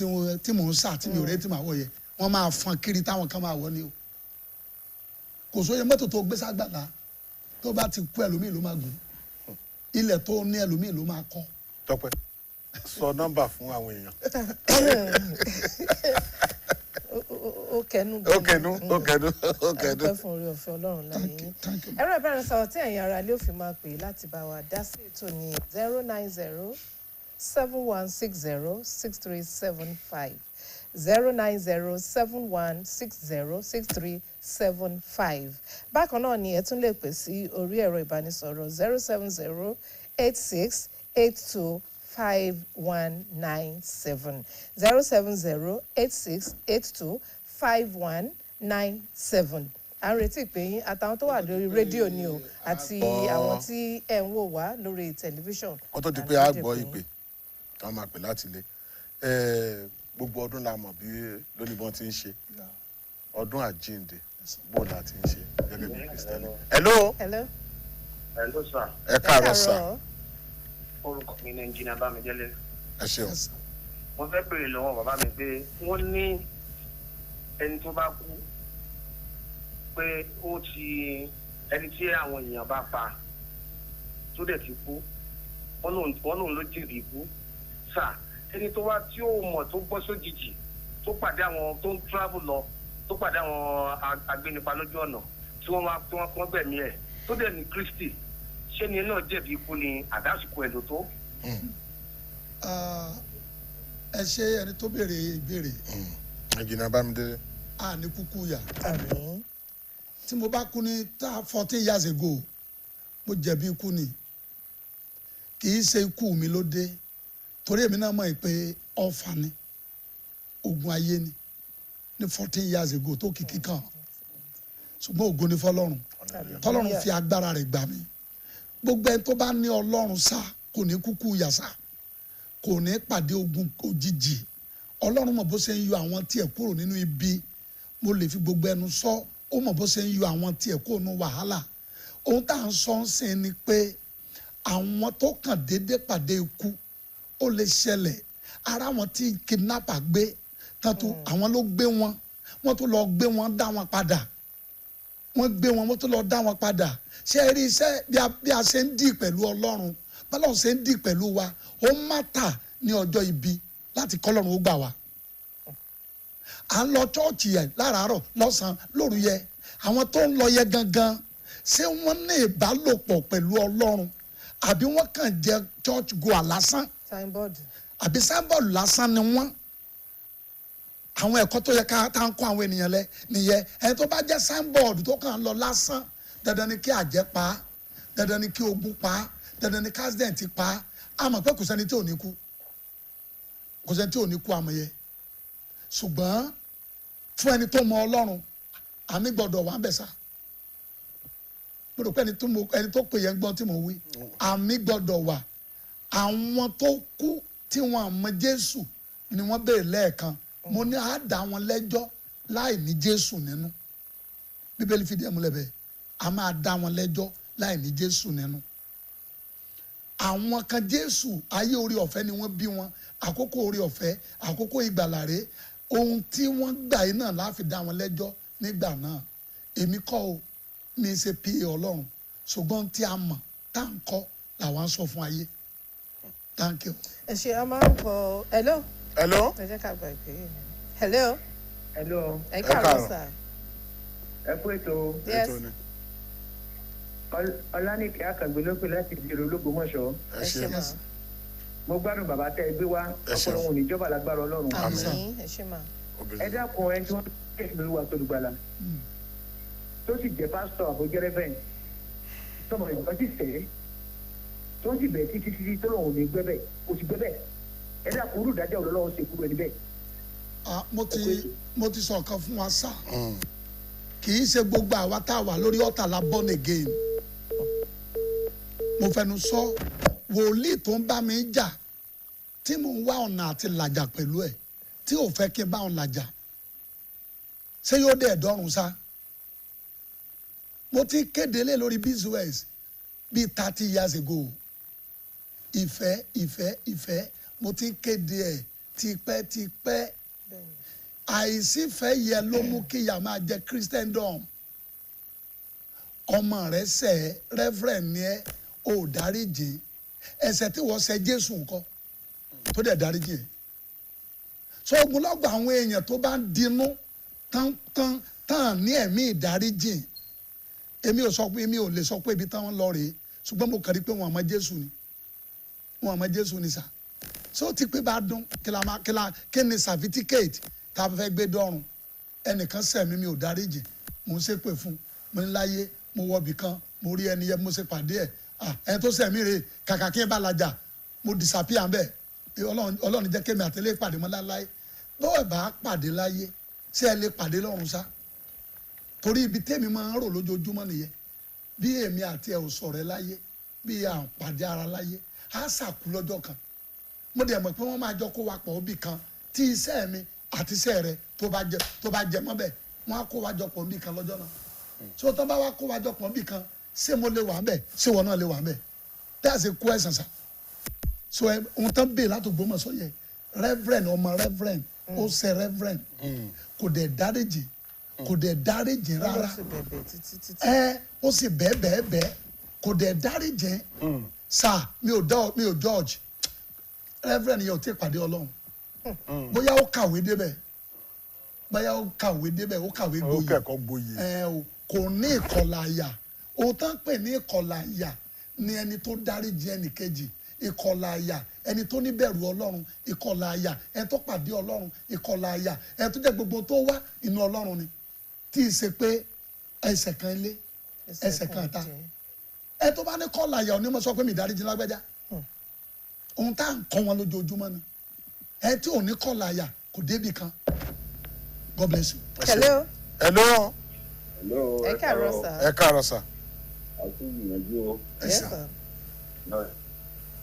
[SPEAKER 4] tí mò ń sà tí mi ò rẹ́ tí màá wọ̀ yẹ wọ́n máa fọn kiri táwọn kan máa wọ̀ ni o. kò sóye mọ́tò tó gbé ságbàlá tó bá ti kú ẹlòmíì ló máa gùn ilẹ̀ tó ní ẹlòmíì ló máa kọ́.
[SPEAKER 3] Tọ́pẹ́ sọ nọ́mbà fún àwọn èèyàn.
[SPEAKER 2] ó kẹnu
[SPEAKER 3] ó
[SPEAKER 2] fún orí ọ̀fẹ́ Ọlọ́run láyé yín. ẹ̀rọ ìbánisọ̀rọ̀ tí ẹ̀yin ará ilé ò fi máa pè láti bá wa dá sí ètò ní 09071606375 09071606375. bákan náà ni ẹ tún lè pè sí orí ẹ̀rọ ìbánisọ̀rọ̀ 07086825197 07086825197. à ń retí pé yín àtàwọn tó wà lórí rédíò ni o àti àwọn tí ẹ ń wò wá lórí tẹlifíṣàn.
[SPEAKER 3] wọ́n tó di pé a gbọ́ ìpè tí wọ́n máa pè láti ilé gbogbo ọdún la mọ̀ bí lónìí bọ́n ti ń ṣe ọdún àjíǹde bó la ti ń ṣe gẹ́gẹ́ bí kristẹni. hello.
[SPEAKER 2] hello.
[SPEAKER 5] hello sir.
[SPEAKER 3] ẹ káàárọ̀ sà.
[SPEAKER 5] orúkọ mi ní ẹnjìnà Bámidélé.
[SPEAKER 3] ẹ ṣeun.
[SPEAKER 5] wọ́n fẹ́ béèrè lọ́wọ́ bàbá mi pé wọ́n ní ẹni tó bá kú pé ó ti ẹni tí àwọn èèyàn bá pa tó dẹ̀ ti kú wọ́n lòun ló jẹ̀bi ikú sà ẹni tó wá tí ó mọ̀ tó bọ́ sójijì tó pàdé àwọn tó ń travel lọ tó pàdé àwọn agbénipa lójú ọ̀nà tí wọ́n gbẹ̀mí ẹ̀ tó dẹ̀ ní Kristi ṣé ni náà jẹ̀bi ikú ni àdásùkò ẹ̀ ló tó.
[SPEAKER 4] ẹ ṣe ẹni tó béèrè ìbéèrè.
[SPEAKER 3] ẹnjìnà Bámidélé.
[SPEAKER 4] a ní kúkú yà. tí mo bá kú ní 14 years ago mo jẹ̀bi ikú ni kì í ṣe ikú mi ló dé torí èmi náà mọ̀ pé ọ̀fà ni ogun ayé ni ní 14 years ago tó kìkì kan ṣùgbọ́n ògo ni fọlọ́run tọ́lọ́run fi agbára rẹ̀ gbà mí gbogbo ẹni tó bá ní ọlọ́run sá kò ní kúkú yà sá kò ní pàdé ogun òjijì ọlọ́run mọ̀ bó ṣe ń yọ àwọn tí ẹ̀ kúrò nínú ibi mo lè fi gbogbo ẹnu sọ ó mọ̀ bó ṣe ń yọ àwọn tí ẹ̀ kúrò nínú wàhálà ohun tá à ń sọ ń sìn ni pé àwọn tó kàn déédéé pàdé ikú ó lè ṣẹlẹ̀ ara wọn tí kidnapper gbé tàtó àwọn ló gbé wọn wọ́n tó lọ gbé wọn dá wọn padà wọ́n gbé wọn wọ́n tó lọ dá wọn padà ṣé ẹ rí iṣẹ́ bí a ṣe ń dì pẹ̀lú ọlọ́run bọ́lọ́run ṣe ń dì pẹ̀lú wa ó mátà ní ọjọ́ ibi láti kọ́lọ́run ó gbà wá à ń lọ chọ́ọ̀chì yẹn láràárọ̀ lọ́sàn-án lóru yẹ àwọn tó ń lọ yẹ gangan ṣé wọ́n ní ìbálòpọ̀ pẹ̀lú ọlọ́run àbí wọ́n kàn jẹ́ church goer lásán àbí signboard lásán ni wọ́n àwọn ẹ̀kọ́ tó yẹ ká tá à ń kọ́ àwọn ènìyàn lẹ nìyẹn ẹni tó bá jẹ́ signboard tó kàn lọ lásán dandan ni kí àjẹ́ pa á dandan ni kí ogun pa á dandan ni kí accident pa á àmọ́ pé kò sẹ́ni tí ò ní kú kò sẹ́ni tí ò ní kú àmọ́ yẹ ṣùgbọ́n fún ẹni tó mọ ọlọ́run àmì gbọ́dọ̀ wà ń bẹ̀ sá mo rò pé ẹni tó pè yẹn gbọ́n tí mo wí àmì gbọ́dọ̀ wà àwọn tó kú tí wọn mọ Jésù ni wọ́n béèrè lẹ́ẹ̀kan mo ní àá dá wọn lẹ́jọ́ láì ní Jésù nínú Bíbélì fìdí ẹ̀ múlẹ̀ bẹ́ẹ̀ a máa dá wọn lẹ́jọ́ láì ní Jésù nínú àwọn kan Jésù ayé orí ọ̀fẹ́ ni wọ́n bí wọn àkókò orí ọ̀fẹ́ àkókò ìgbàlàrè ohun tí wọ́n gbà yìí náà láfi dá wọn lẹ́jọ́ nígbà náà èmi kọ́ o mi ṣe pa Ọlọ́run ṣùgbọ́n tí a mọ̀ tá à ń kọ́ làwọn sọ fún ayé thank you.
[SPEAKER 2] ẹ ṣe a máa ń kọ hello.
[SPEAKER 3] hello.
[SPEAKER 2] ẹ jẹ́ ká gbà pé hello.
[SPEAKER 5] hello.
[SPEAKER 2] ẹ káàárọ̀ sà.
[SPEAKER 5] ẹ kú ètò.
[SPEAKER 2] yes.
[SPEAKER 5] Ọlánìkẹ́ Àkàngbé ló pè láti ìdíje Ológbòmọ̀ṣọ́.
[SPEAKER 2] ẹ ṣe mà.
[SPEAKER 5] mo gbádùn bàbá tẹ́ ẹ gbé wá ọpọlọ wọn ò ní jọba lágbára Ọlọ́run.
[SPEAKER 2] àmín ẹ ṣe mà.
[SPEAKER 5] ẹ dákun ẹni tí wọ́n tẹ̀sí lórí wa tó dùgbàlà tó sì jẹ́ pásítọ̀ àbójẹ́rẹ́fẹ̀ tọmọ ìgbà sì fẹ́ tó sì bẹ̀ títí tó lòun ò ní gbẹ́bẹ̀ kò sì gbẹ́bẹ̀ ẹ dákun irú ìdájọ́ Ọlọ́run ṣe kúrò ẹni bẹ́ẹ̀.
[SPEAKER 4] mo ti sọ nǹkan fún wa sá kì í ṣe gbogbo àwa tá a wà lórí ọ̀tà la born again mo fẹnu sọ wòlíì tó ń bá mi jà tí mo ń wá ọ̀nà àti làjà pẹ̀lú ẹ̀ tí ò fẹ́ kí n bá òun làjà ṣé yóò dé ẹ̀dọ́rùn sá mo ti kéde lé lórí BCOS bíi 30 years ago ìfẹ́ mo ti ń kéde ẹ̀ tipẹ́ àìsífẹ́ yẹ ló mú kí ìyá máa jẹ Christendom. Ọmọ rẹ̀ ṣẹ̀ reverend ni ẹ́ ò dáríjì ẹ̀ṣẹ̀ tí wọ́n ṣẹ̀ Jésù ńkọ́ tó dẹ̀ dáríjì ẹ̀. So ogunlọ́gọ̀ àwọn èèyàn tó bá ń dinú tán ní ẹ̀mí ìdáríjì èmi ò lè sọ pé ibi táwọn lọ rèé ṣùgbọ́n mo kàn rí pé wọn àmọ́ Jésù ni sà. So tí pé bá dún kí ni certificate tá a fẹ́ gbé dọ́rùn ẹnìkan ṣẹ̀ mi ò dáríjì mo ń ṣépè fún mo ń láyé mo wọ ibì kan mo rí ẹni yẹn mo ṣe pàdé ẹ̀ ẹni tó ṣẹ̀ mí rèé kàkà kí n bá lajà mo disappear bẹ́ẹ̀ Ọlọ́run jẹ́ kémi àtẹlẹ́ pàdé mọ́ láláyé bọ́ọ̀ bá pàdé láyé ṣé ẹ lè pàdé lọ́run sá torí ibi tẹ́mi máa ń rò lójoojúmọ́ nìyẹn bí èmi àti ẹ̀ ò sọ̀rọ̀ ẹ láyé bí à ń pàdé ara láyé á sàkú lọ́jọ́ kan mo dẹ̀ mọ̀ pé wọ́n máa jọ kó wa pọ̀ bí kan tí iṣẹ́ mi àti iṣẹ́ rẹ tó bá jẹ mọ́ bẹ́ẹ̀ wọ́n á kó wa jọ pọ̀ bí kan lọ́jọ́ náà so tó bá wá kó wa jọ pọ̀ bí kan ṣé mo lè wà bẹ́ẹ̀ ṣé wọn náà lè wà bẹ́ẹ̀ that's a question sir. So ohun tán bèè láti Ògbómọ̀ṣọ́ yẹ reverend ọmọ reverend ó ṣe reverend kò dẹ̀ dáríjì rárá ó sì bẹ́ẹ̀ kò dẹ̀ dáríjì sir mi ò George reverend yẹn ò tí ì pàdé Ọlọ́run bóyá ó kàwé débẹ̀ ó kàwé gboyè kò ní ìkọlà àyà ohun tán pè ní ìkọlà àyà ni ẹni tó dáríjì ẹnì kejì ìkọlà àyà ẹni tó ní bẹ̀rù Ọlọ́run ìkọlà àyà ẹni tó pàdé Ọlọ́run ìkọlà àyà ẹni tó jẹ́ gbogbo tó wá inú Ọlọ́run ni tí ì ṣe pé ẹsẹ̀ kan ilé ẹsẹ̀ kan ta ẹ tó bá ní kọlà àyà onímọ̀ sọ pé mi dáríjì lágbájá ohun tá à ń kọ́ wọn lójoojúmọ́ ni ẹ tí ò ní kọlà àyà kò débì kan. God bless you.
[SPEAKER 2] Hello.
[SPEAKER 3] Ẹ káàárọ̀ sà.
[SPEAKER 5] àti ìyànjú o.
[SPEAKER 2] Yes sir.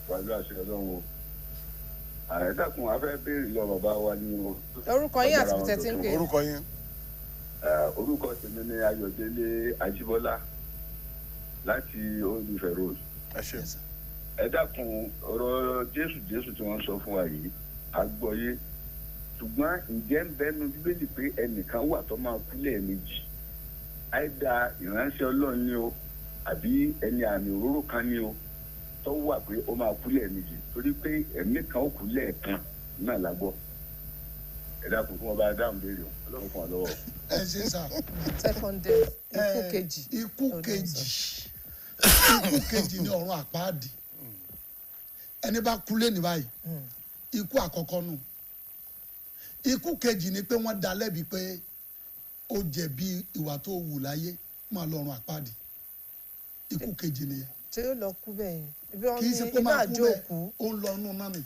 [SPEAKER 5] Pẹ̀lú àṣẹ Ọlọ́run o. Ààrẹ a fẹ́ béèrè lọ bàbá wa ní o.
[SPEAKER 2] Orúkọ yín àti tẹ̀tí ń pè.
[SPEAKER 3] Orúkọ yín.
[SPEAKER 5] Orúkọ tèmi ni Ayọ̀délé Ajíbọ́lá láti Olùfẹ́ road.
[SPEAKER 3] Ẹ ṣé.
[SPEAKER 5] Ẹ dákun ọ̀rọ̀ Jésù tí wọ́n sọ fún wa yìí a gbọ́ yé ṣùgbọ́n ǹjẹ́ ń bẹ́nu Bíbélì pé ẹnìkan wà tó máa kú lẹ́ẹ̀mejì àìdá ìránṣẹ́ Ọlọ́run ni o àbí ẹni àmì òróró kan ni o tó wà pé ó máa kú lẹ́ẹ̀mejì torí pé ẹ̀mí kan ó kú lẹ́ẹ̀kan náà la gbọ́ ẹ dákun fún ọba dáhùn béèrè Ọlọ́run fún ọ lọ́wọ́.
[SPEAKER 4] ẹ ṣe sà.
[SPEAKER 2] second day
[SPEAKER 4] ikú kejì ní ọ̀run àpáàdì ẹni bá kú lé ní báyìí ikú àkọ́kọ́ nù ikú kejì ni pé wọ́n dá lẹ́bi pé ó jẹ̀bi ìwà tó wù láyé máa lọ́run àpáàdì ikú kejì nìyẹn.
[SPEAKER 2] ṣé yóò lọ kú bẹ́ẹ̀
[SPEAKER 4] kì í ṣe kó máa kú bẹ́ẹ̀ ó ń lọ nù náà ni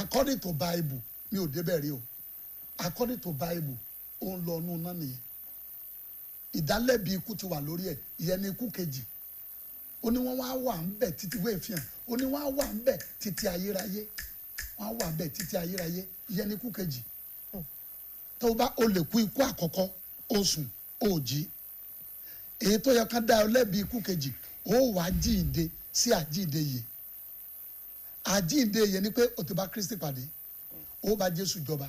[SPEAKER 4] according to Bible mi ò débẹ̀ rí o according to Bible ó ń lọ nù náà nìyẹn ìdálẹ́bi ikú ti wà lórí ẹ̀ ìyẹn ni ikú kejì ó ní wọ́n wá wà ń bẹ̀ títí wéè fi hàn ó ní wọ́n á wà ń bẹ̀ títí ayérayé wọ́n á wà ń bẹ̀ títí ayérayé ìyẹn ni ikú kejì tó bá o lè kú ikú àkọ́kọ́ ó sùn ó jí èyí tó yẹ ká dá ọ lẹ́bi ikú kejì ó wàá jíǹde sí àjíǹde yìí àjíǹde yìí ni pé o ti bá Kristi pàdé ó bá Jésù jọba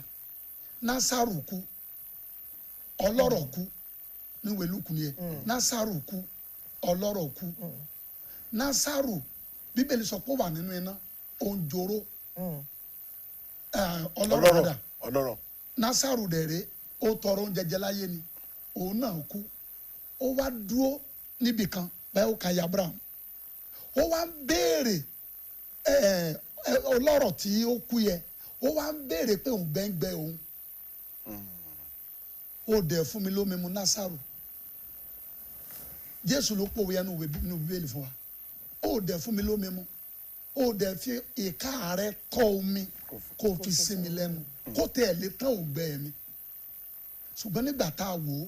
[SPEAKER 4] Násárù kú ọlọ́rọ̀ kú níwèé Lúùkù nìyẹn Násárù kú ọlọ́rọ̀ kú Násárù Bíbélì sọ pé ó wà nínú iná ó ń joró ọlọ́rọ̀ Násárù dẹ̀rẹ̀ ó tọrọ oúnjẹ jẹ láyé ni òun náà kú ó wá dúró níbì kan báyìí ó ka ya Abraham ó wá ń béèrè ọlọ́rọ̀ tí ó kú yẹ ó wá ń béèrè pé òun gbẹ́ngbẹ́ òun ó dẹ̀ fún mi lómi mu Násárù Jésù ló pòwe ẹnu Bíbélì fún wa ó dẹ̀ fún mi lómi mu ó dẹ̀ fi ìka rẹ̀ kọ́ omi kó fi sí mi lẹ́nu kó tẹ̀ lé tán ògbẹ́ mi ṣùgbọ́n nígbà tá a wò ó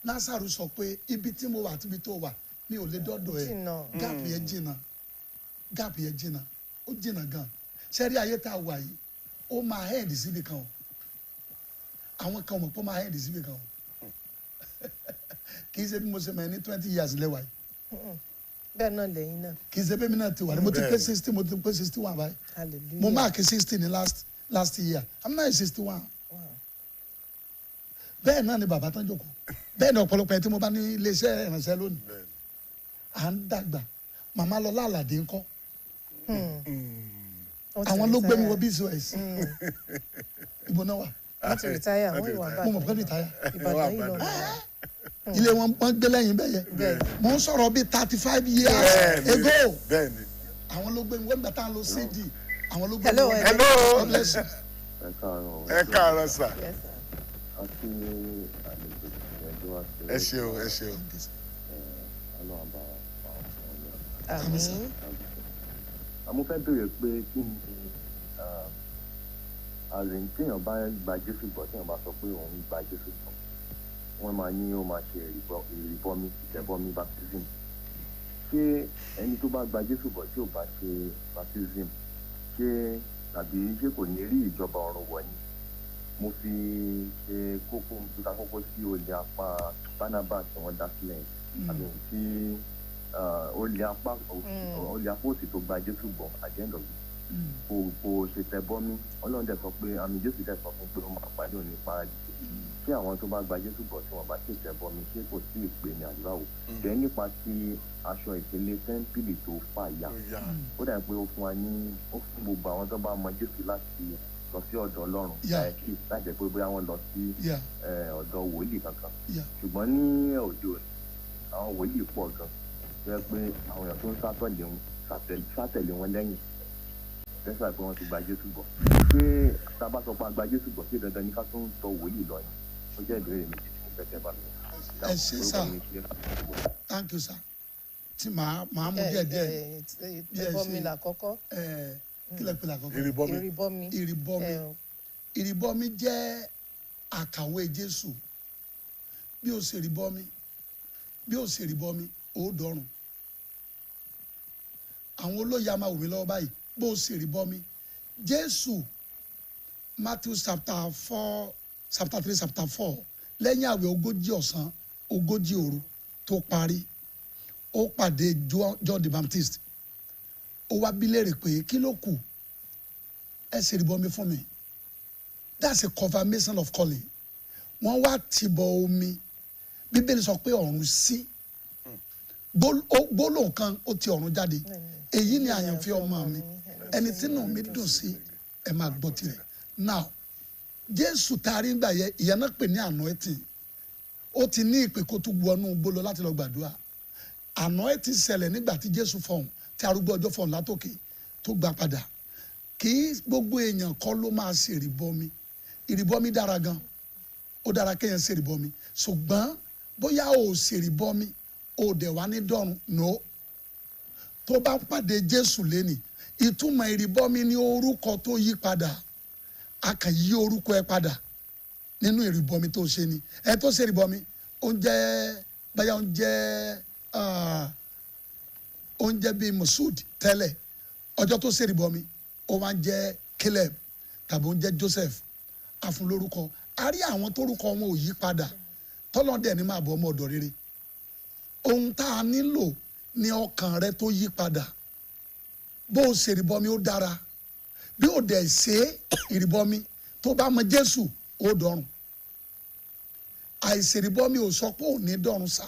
[SPEAKER 4] Násárù sọ pé ibi tí mo wà àti ibi tó wà mi ò lè dọ́dọ̀ ẹ̀ gáàpù yẹn jìnnà ó jìnnà gan sẹ́rí ayé tá a wà yìí ó máa hẹ́ẹ̀dì síbi kan o àwọn kan mọ̀ pé ó máa hẹ́ẹ̀dì síbi kan o kì í ṣe bí mo ṣe mọ̀ ní 20 years lẹ́wà yìí
[SPEAKER 2] bẹ́ẹ̀ náà lẹ́yìn náà.
[SPEAKER 4] kì í ṣe bẹ́ẹ̀ mi náà ti wà ní mo ti pé 60 mo ti pé 61 báyìí.
[SPEAKER 2] hallelujah.
[SPEAKER 4] mo mark 60 ní last year I'm now 61. bẹ́ẹ̀ náà ni bàbá tán jókòó bẹ́ẹ̀ ni ọ̀pọ̀lọpọ̀ ẹ̀ tí mo bá ní iléeṣẹ́ ìrànṣẹ́ lónìí à ń dàgbà màmá lọ láàlàdé ńkọ́ àwọn ló gbé mi wọ BCOS ibo náà wà.
[SPEAKER 2] wọ́n ti rìtáyà wọ́n ìwà bàtà
[SPEAKER 4] mo mọ̀ pé rìtáyà
[SPEAKER 2] Ìbàdàn yìí lọ
[SPEAKER 4] ilé wọn gbé lẹ́yìn bẹ́ẹ̀ yẹ mo ń sọ̀rọ̀ bíi 35 years ago àwọn ló gbé mi wọ́n gbà tá à ń lo CD àwọn ló gbé mi wọ́n.
[SPEAKER 3] hello
[SPEAKER 4] bless you.
[SPEAKER 3] ẹ káàárọ̀ sà
[SPEAKER 2] Yes, sir.
[SPEAKER 3] ẹ ṣeun
[SPEAKER 2] àmín.
[SPEAKER 6] àmọ́ fẹ́ béèrè pé kí ni àrùn téèyàn bá gba Jésù gbọ́ téèyàn bá sọ pé òun gba Jésù gbọ́ wọ́n máa ní ó máa ṣe ìrìbọmi ìtẹ̀bọmi baptism ṣé ẹni tó bá gba Jésù gbọ́ tí ò bá ṣe baptism ṣé tàbí ṣé kò ní rí ìjọba ọ̀run wọ̀ ni mo fi ṣe kókó nípa kókó sí olè apá Barnabas tí wọ́n dá sílẹ̀ àbí tí olè apá òsì tó gba Jésù gbọ́ at the end of it kò ṣe tẹ̀bọmi Ọlọ́run dẹ̀ sọ pé àmì Jésù dẹ̀ sọ fún pé ó máa pàdé òní paradise ṣé àwọn tó bá gba Jésù gbọ́ tí wọ́n bá ṣe tẹ̀bọmi ṣé kò sí ìpè ní àdúrà wò jẹ́ nípa ti aṣọ ìpele tẹ́ḿpìlì tó fà ya ó dà pé ó fún wa ní ó fún gbogbo àwọn tó bá mọ Jésù láti lọ sí ọ̀dọ̀ Ọlọ́run láì jẹ́ pé bóyá wọ́n lọ sí ọ̀dọ̀ wòlíì kankan ṣùgbọ́n ní òde òní àwọn wòlíì pọ̀ gan jẹ́ pé àwọn èèyàn tó ń sátẹ̀lé wọn lẹ́yìn lẹ́sà pé wọ́n ti gba Jésù gbọ́ ṣé tá a bá sọ pé a gba Jésù gbọ́ ṣé dandan ní ká tó ń tọ wòlíì lọ yẹn ó jẹ́ ìbéèrè mi tí mo fẹ́ kẹ́ bá mi.
[SPEAKER 4] ẹ ṣe sá thank you sir tí màá mú díẹ̀ díẹ̀
[SPEAKER 2] ìtẹ̀bọmi làkọ́kọ́.
[SPEAKER 4] kílẹ̀ pé làkọ́kọ́ ìrìbọmi jẹ́ àkàwé Jésù bí ó ṣe rìbọmi ó dọ̀run àwọn olóyè a máa wò mí lọ́wọ́ báyìí bó ṣe rìbọmi Jésù Matthew chapter 3 chapter 4 lẹ́yìn àwẹ̀ 40 ọ̀sán 40 òru tó parí ó pàdé John the Baptist ó wá bi léèrè pé kí ló kù ẹ ṣe rìbọmi fún mi that's a confirmation of calling wọ́n wá tìbọ̀ omi Bíbélì sọ pé ọ̀run sí gbólóhùn kan ó ti ọ̀run jáde èyí ni àyànfẹ́ ọmọ mi ẹni tínú mi dùn sí ẹ máa gbọ́ tirẹ̀ now Jésù taari ń gbà yẹ ìyẹn náà pè ní anointing ó ti ní ìpè kó tún wọnú gbólọ láti lọ gbàdúrà anointing ṣẹlẹ̀ nígbà tí Jésù fọhùn tí arúgbó ọjọ́ fọhùn látòkè tó gbà padà kì í gbogbo èèyàn kọ́ ló máa ṣe ìrìbọmi dára gan ó dára kéèyàn ṣe ìrìbọmi ṣùgbọ́n bóyá o ṣe ìrìbọmi o dẹ̀ wá ní dọ́run no tó bá pàdé Jésù lẹ́nì ìtumọ̀ ìrìbọmi ní orúkọ tó yí padà a kàn yí orúkọ ẹ padà nínú ìrìbọmi tó ṣe ni ẹ tó ṣe ìrìbọmi oúnjẹ bíi Moshood tẹ́lẹ̀ ọjọ́ tó ṣe ìrìbọmi ó máa ń jẹ́ Caleb tàbí oúnjẹ Joseph àfúnlórúkọ a rí àwọn tórúkọ wọn ò yí padà tọ́lọ́dẹ̀ ní máa bọ̀ ọmọ ọ̀dọ̀ rere ohun tá a nílò ní ọkàn rẹ tó yí padà bó o ṣe ìrìbọmi ó dára bí o dẹ̀ ṣe ìrìbọmi tó bá mọ Jésù ó dọ̀run àìṣèrìbọmi ò sọ pé ò ní dọ̀run sá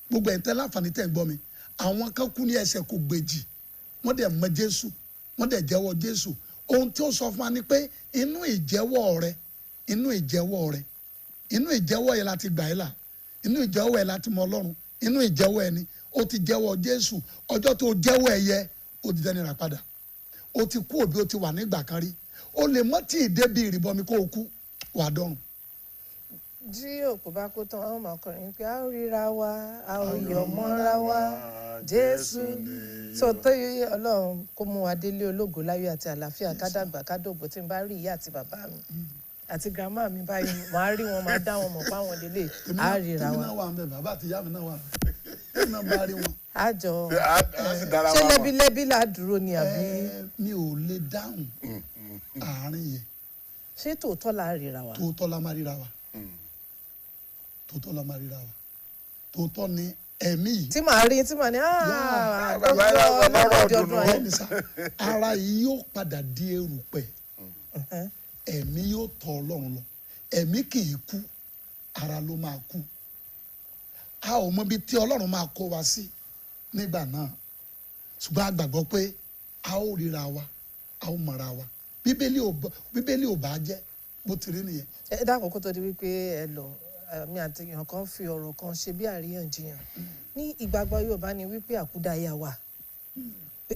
[SPEAKER 4] gbogbo ẹ̀ ń tẹ́ láǹfààní tẹ̀ ń gbọ́ mi àwọn kan kú ní ẹsẹ̀ kò gbèjì wọ́n dẹ̀ mọ Jésù wọ́n dẹ̀ jẹ́wọ́ Jésù ohun tí ó sọ fún wa ni pé inú ìjẹ́wọ́ yẹn láti gbà ẹ́ là inú ìjẹ́wọ́ ẹ̀ láti mọ Ọlọ́run inú ìjẹ́wọ́ ẹ̀ ni ó ti jẹ́wọ́ Jésù ọjọ́ tó jẹ́wọ́ ẹ̀ yẹ ó ti dẹ́ni rà padà ó ti kú òbí ó ti wà nígbà kan rí ó lè mọ́ tí ì débi ìrìbọmi kó o kú wà dọ́run.
[SPEAKER 2] tí òkú bá kú tán àwọn ọmọkùnrin pé a ó ríra wa a ó yọ̀ mọ́ra wa Jésù tó yẹ Ọlọ́run kó mú wa délé ológo láyọ̀ àti àlàáfíà kádàgbà kádògbò tí n bá rí ìyá àti bàbá mi àti grandma mi báyìí màá rí wọn máa dá wọn mọ̀ fáwọn délé a ríra wa.
[SPEAKER 4] èmi náà wà ń bẹ bàbá àti ìyá mi náà wà èmi náà bá rí wọn.
[SPEAKER 2] àjọ ṣé lẹ́bílẹ́bí là dúró ni àbí.
[SPEAKER 4] mi ò lè dáhùn àárín yẹn.
[SPEAKER 2] ṣé tòótọ́ la ríra wa.
[SPEAKER 4] tòótọ́ la máa ríra wa tòótọ́ la máa ríra wa tòótọ́ ni ẹ̀mí yìí
[SPEAKER 2] tí màá rí tí màá ní
[SPEAKER 3] bàbá ẹ lọ́wọ́ lọ́rọ̀ ọdún
[SPEAKER 4] bẹ́ẹ̀ ni sá ara yìí yóò padà di erùpẹ̀ ẹ̀mí yóò tọ̀ Ọlọ́run lọ ẹ̀mí kì í kú ara ló máa kú a ò mọ ibi tí Ọlọ́run máa kó wa sí nígbà náà ṣùgbọ́n a gbàgbọ́ pé a ó ríra wa a ó mọ̀ra wa bíbélì ò bá jẹ́ bó ti rí nìyẹn.
[SPEAKER 2] ẹ dákun kó tó di wípé ẹ lọ mi àti èèyàn kan fi ọ̀rọ̀ kan ṣe bí àríyànjiyàn ní ìgbàgbọ́ Yorùbá ni wípé àkúdàáyà wà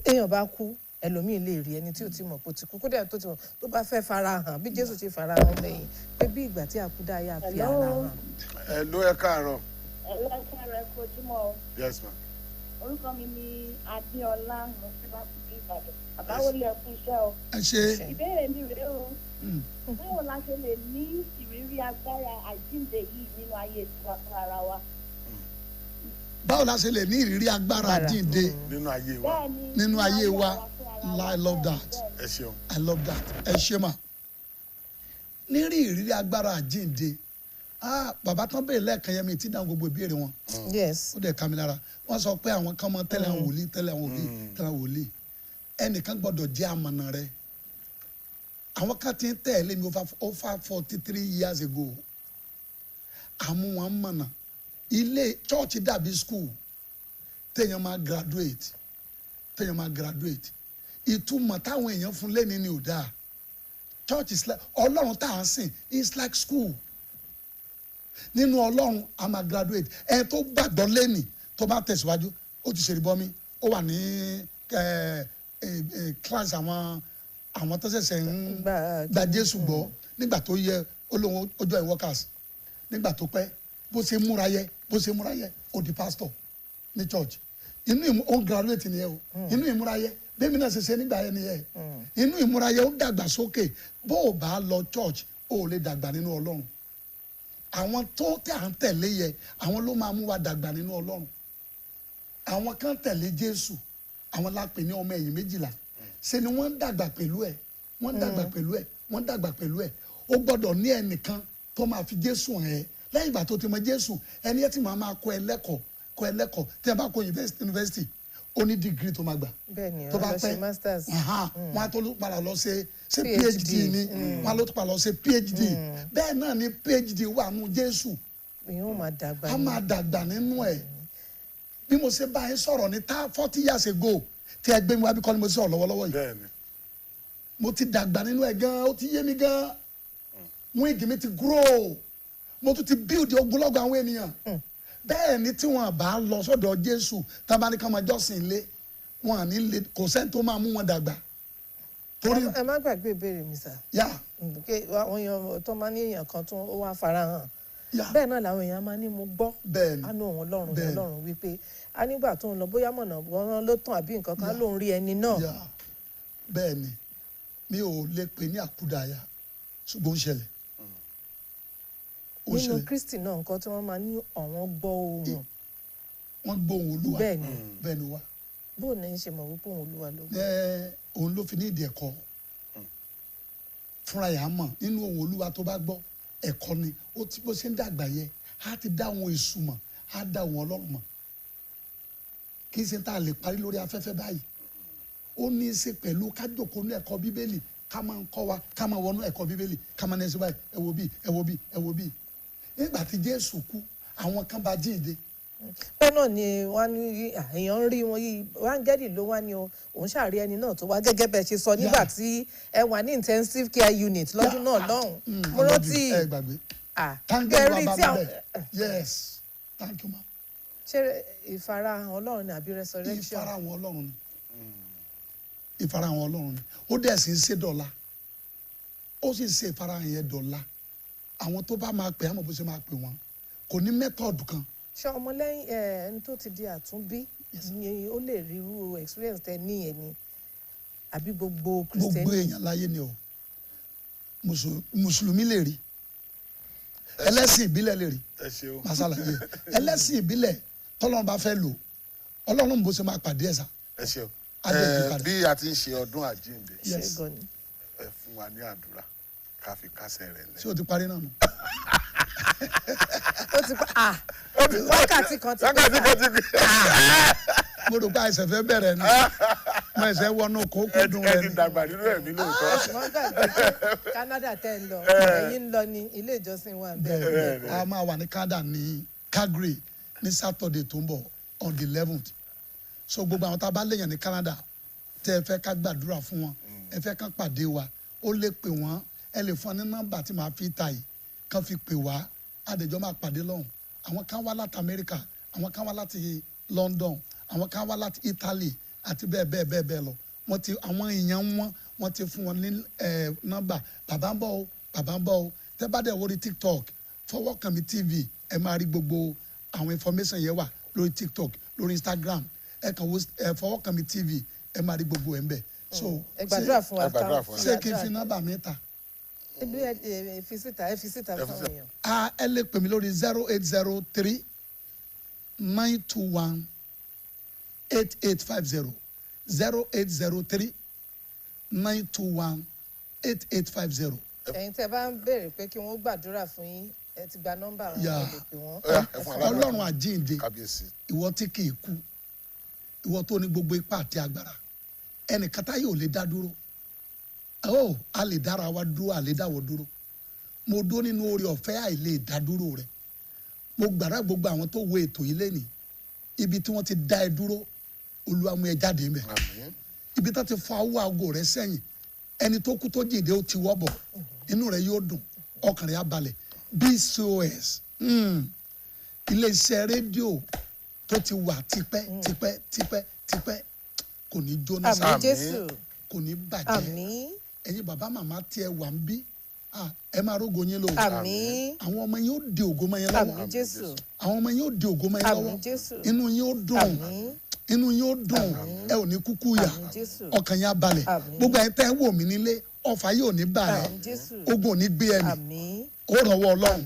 [SPEAKER 2] èèyàn bá kú ẹlòmíì lè rí ẹni tí ò ti mọ̀ pé ó ti kú kódà tó ti mọ̀ tó bá fẹ́ fara hàn bí Jésù ṣe fara hàn lẹ́yìn pé bí ìgbà tí àkúdàáyà fi ara hàn.
[SPEAKER 3] ẹ ló ẹ káàárọ̀.
[SPEAKER 7] ẹ ló ẹ káàárọ̀ ẹ kú ojúmọ́ o.
[SPEAKER 3] Yes ma.
[SPEAKER 7] orúkọ mi ni Adéọlá mọ̀síbà Ìbàdàn àbáwọlé ẹkún iṣẹ́ o.
[SPEAKER 4] ẹ ṣe.
[SPEAKER 7] ìbéèrè mi rèé o báwo la ṣe lè ní ìrírí agbára àjíǹde yìí nínú ayé tiwa fún ara wa.
[SPEAKER 4] báwo la ṣe lè ní ìrírí agbára àjíǹde nínú ayé wa I love that I love that ẹ ṣe mà nírí ìrírí agbára àjíǹde bàbá tán bẹ́ẹ̀ lẹ́ẹ̀kan yẹn mi ti dáhùn gbogbo ìbéèrè wọn ó dẹ̀ ká mi lára wọ́n sọ pé àwọn kan mọ tẹ́lẹ̀ àwọn wòlíì tẹ́lẹ̀ àwọn wòlíì ẹnìkan gbọ́dọ̀ jẹ́ amọ̀nà rẹ àwọn kan ti ń tẹ̀lé mi over 43 years ago àmú wọn mọ̀nà ilé chọ́ọ̀chì dàbí school téèyàn máa graduate ìtumọ̀ táwọn èèyàn fún lẹ́ni ni ò dáa church is like ọlọ́run tá à ń sìn is like school nínú ọlọ́run a máa graduate ẹni tó gbàgbọ́ lẹ́nì tó bá tẹ̀síwájú ó ti ṣèrìbọmi ó wà ní class àwọn tó ṣẹ̀ṣẹ̀ ń gba Jésù gbọ́ nígbà tó yẹ olóhùn ojú ẹ̀ workers nígbà tó pẹ́ bó ṣe múra yẹ ó di pastor ní church inú ó ń graduate nìyẹn o inú ìmúra yẹ bẹ́ẹ̀ mi náà ṣe nígbà yẹn nìyẹn inú ìmúra yẹ ó dàgbà sókè bó o bá lọ church ó lè dàgbà nínú Ọlọ́run àwọn tó tẹ̀ à ń tẹ̀lé yẹ àwọn ló máa mú wa dàgbà nínú Ọlọ́run àwọn kan tẹ̀lé Jésù àwọn lápè ní ọmọ ẹ̀yìn 12 ṣe ni wọ́n ń dàgbà pẹ̀lú ẹ̀ wọ́n ń dàgbà pẹ̀lú ẹ̀ ó gbọ́dọ̀ ní ẹnìkan tó máa fi Jésù hàn ẹ́ lẹ́yìn ìgbà tó ti mọ Jésù ẹni ẹ ti máa kọ́ ẹ lẹ́kọ̀ọ́ tí ẹ bá kọ́ yunifásitì ó ní dìgírì tó máa gbà tó bá pẹ́ wọ́n á tó padà lọ ṣe PhD ni wọ́n á ló padà lọ ṣe PhD bẹ́ẹ̀ náà ni PhD wà nù Jésù a máa dàgbà nínú ẹ̀ bí mo ṣe bá yín sọ̀rọ̀ ní 40 years ago tí ẹ gbé mi wá bí kọ́ ni mo sọ̀rọ̀ lọ́wọ́lọ́wọ́ yìí mo ti dàgbà nínú ẹ̀ gan ó ti yé mi gan wíìgì mi ti grow mo tún ti build ogunlọ́gọ̀ àwọn ènìyàn bẹ́ẹ̀ ni tí wọ́n bá lọ sọ́dọ̀ Jésù tábà ní ká máa jọ́sìn lé wọn à ní lè kò sẹ́ni tó máa mú wọn dàgbà.
[SPEAKER 2] ẹ má gbàgbé ìbéèrè mi sà. àwọn èèyàn tó máa ní èèyàn kan tó wá farahàn bẹ́ẹ̀ náà làwọn èèyàn máa ní mo gbọ́ àánú òun Ọlọ́run wípé a nígbà tó ń lọ bóyá mọ̀nà wọn ló tàn àbí nǹkan kan ló ń rí ẹni náà.
[SPEAKER 4] bẹ́ẹ̀ ni mi ò lè pè ní àkúdàáyà ṣùgbọ́n ó ṣẹlẹ̀.
[SPEAKER 2] nínú Kristi náà nǹkan tí wọ́n máa ní àwọn gbọ́ ohùn.
[SPEAKER 4] wọ́n gbọ́ ohùn Olúwa bẹ́ẹ̀ ni wá.
[SPEAKER 2] bó o ní ṣe mọ̀ wípé ohùn Olúwa ló gbọ́.
[SPEAKER 4] òun ló fi ní ìdí ẹ̀kọ́ fúnra yà á mọ̀ nínú ohùn Olúwa tó bá gbọ́ ẹ̀kọ́ ni ó ti bó ṣe ń dàgbà yẹ á ti dá ohùn Èṣù mọ̀ á dá ohùn Ọlọ́run mọ̀ kì í ṣe tá a lè parí lórí afẹ́fẹ́ báyìí ó ní í ṣe pẹ̀lú ká jókòó ní ẹ̀kọ́ Bíbélì ká máa ń kọ́ wa ká máa wọnú ẹ̀kọ́ Bíbélì ká máa ní ẹsẹ̀ báyìí ẹ wo bí nígbà tí Jésù kú àwọn kan bá jíǹde.
[SPEAKER 2] bẹ́ẹ̀ náà ni wọ́n ní èèyàn ń rí wọn yìí wáńgẹ́lì ló wá ní òun ṣàrí ẹni náà tó wá gẹ́gẹ́ bẹ́ẹ̀ ṣe sọ nígbà tí ẹ wà ní intensive care unit lọ́dún náà lọ́hùn-ún mo rántí
[SPEAKER 4] gẹ́rí tí àwọn. yes thank you ma.
[SPEAKER 2] ṣé ìfarahàn Ọlọ́run ni àbí resurrection.
[SPEAKER 4] ìfarahàn Ọlọ́run ni ó dẹ̀ sì ń ṣe dọ̀la ó sì ń ṣe ìfarahàn yẹn dọ̀la àwọn tó bá máa pè á mọ̀ bó ṣe máa pè wọ́n kò ní mẹ́tọ̀dù kan.
[SPEAKER 2] ṣé ọmọlẹ́yìn ẹni tó ti di àtúnbí ni ó lè rí irú experience tẹ ní ẹ̀ ni àbí gbogbo Kristẹni.
[SPEAKER 4] gbogbo èèyàn láyé ni o mùsùlùmí lè rí ẹlẹ́sìn ìbílẹ̀ lè rí masala yẹ ẹlẹ́sìn ìbílẹ̀ tọ́lọ́run bá fẹ́ lò Ọlọ́run bó ṣe máa pàdé ẹ̀ sá.
[SPEAKER 3] ẹ ṣeun bí a ti ń ṣe ọdún àjíǹde ẹ fún wa ní àdúrà ká fi kásẹ̀ rẹ̀ lẹ̀.
[SPEAKER 4] ṣé o ti parí náà nù.
[SPEAKER 2] ó ti pa wákàtí kan ti
[SPEAKER 4] mo rò pé àìsàn fẹ́ bẹ̀rẹ̀ ni mo ẹ̀sẹ̀ wọnú kókó dùn rẹ
[SPEAKER 3] ni. ẹ ti dàgbà nínú ẹ̀mí lóòótọ́.
[SPEAKER 2] wọ́n gbàgbé pé Canada tẹ́ ń lọ ẹ̀yin ń lọ ní ilé ìjọsìn wa bẹ́ẹ̀.
[SPEAKER 4] a máa wà ní Canada ní Calgary ní Saturday tó ń bọ̀ on the 11th so gbogbo àwọn tá a bá léèyàn ní Canada tẹ́ ẹ fẹ́ ká gbàdúrà fún wọn ẹ fẹ́ ká pàdé wa ó lè pè wọ́n ẹ lè fún ọ ní nọ́mbà tí màá fi ta yìí kàn fi pè wá àdèjọ́ máa pàdé lọ́hùn àwọn kan wá láti America àwọn kan wá láti London àwọn kan wá láti Italy àti bẹ́ẹ̀ lọ wọ́n ti àwọn èèyàn wọ́n ti fún wọn ní nọ́mbà bàbá ń bọ̀ o tẹ́ bá dẹ̀ wọ́n rí TikTok Fọwọ́kànmí TV ẹ máa rí gbogbo àwọn information yẹn wà lórí TikTok lórí Instagram ẹ kàn wo Fọwọ́kànmí TV ẹ máa rí gbogbo ẹ̀ ń bẹ̀. so
[SPEAKER 2] ẹ gbàdúrà fún wa
[SPEAKER 4] ṣé kí n fi nọ́mbà mi ta.
[SPEAKER 2] ẹ fi síta fún èèyàn.
[SPEAKER 4] ẹ lè pè mí lórí 0803 921 8850 0803 921 8850.
[SPEAKER 2] ẹ̀yin tẹ́ bá ń béèrè pé kí wọ́n gbàdúrà fún yín ẹ ti gba nọ́mbà wọn ẹ lè pè wọ́n.
[SPEAKER 4] Ọlọ́run àjíǹde ìwọ tí kì í kú ìwọ tó ní gbogbo ipá àti agbára ẹnìkan táyé ò lè dá dúró a lè dára wa dúró a lè dáwọ́ dúró mo dó nínú oore ọ̀fẹ́ àìlè dá dúró rẹ mo gbàrà gbogbo àwọn tó wo ètò yìí lẹ́nìí ibi tí wọ́n ti dá ẹ dúró Olúwa mú ẹ jáde mẹ́ ibi tí wọ́n ti fa owó aago rẹ sẹ́yìn ẹni tó kú tó jíǹde ó ti wọ́ bọ̀ inú rẹ yóò dùn ọkàn rẹ á balẹ̀ BCOS iléeṣẹ́ rédíò tó ti wà tipẹ́ kò ní jóná
[SPEAKER 2] Jésù
[SPEAKER 4] kò ní bàjẹ́ ẹ̀yin bàbá màmá tí ẹ wà ń bí ẹ máa rógo yín lò àwọn ọmọ yín ó di ògo mọ́ yín lọ́wọ́ àwọn ọmọ yín ó di ògo mọ́ yín lọ́wọ́ inú yín ó dùn ẹ ò ní kúkú yà ọkàn yín á balẹ̀ gbogbo ẹ̀yin tẹ́ ẹ wò mí nílé ọfà yìí ò ní bà ẹ́ ogun ò ní gbé ẹ̀mí ó rànwọ́ Ọlọ́run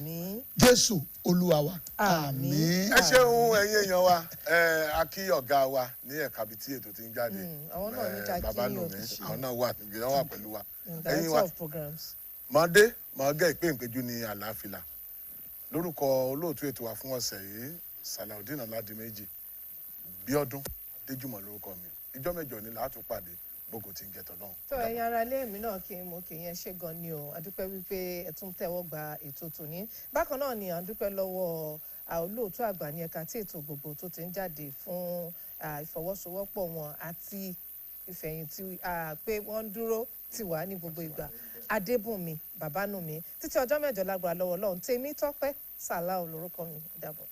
[SPEAKER 4] Jésù Olúwa wa àmín.
[SPEAKER 3] ẹ ṣeun ẹ̀yin èèyàn wa a kí ọ̀gá wa ní ẹ̀ka bíi tí ètò ti ń jáde bàbá nùmí àwọn náà wà pẹ̀lú wa ẹ̀yin wa mọ̀ọ́dé mọ̀ọ́gẹ́ ìpéǹpéjú ní àlàáfíà lórúkọ olóòtú ètò wa fún ọ̀sẹ̀ yìí Salaudeen Ọládìméjì Bíọ́dún Adéjùmọ̀ lórúkọ mi ìjọ mẹ́jọ ni làá tún pàdé gbogbo tí ń gẹ̀tọ̀ náà.
[SPEAKER 2] tó ẹ̀yin ará ilé mi náà kí n mú kí yẹn ṣe gan ni o adúpẹ́ wípé ẹ tún tẹ́wọ́ gba ètò tòní bákan náà ni à ń dúpẹ́ lọ́wọ́ olóòtú àgbà ní ẹ̀ka tí ètò gbogbo tó ti ń jáde fún ìfọwọ́sowọ́pọ̀ wọn àti ìfẹ̀yìntì pé wọ́n ń dúró tì wá ní gbogbo ìgbà Adébùnmi Bàbánùmí títí ọjọ́ mẹ́jọ lágbára lọ́wọ́ Ọlọ́run Tèmítọ́pẹ́ Sàláù lórúkọ mi dàbọ̀.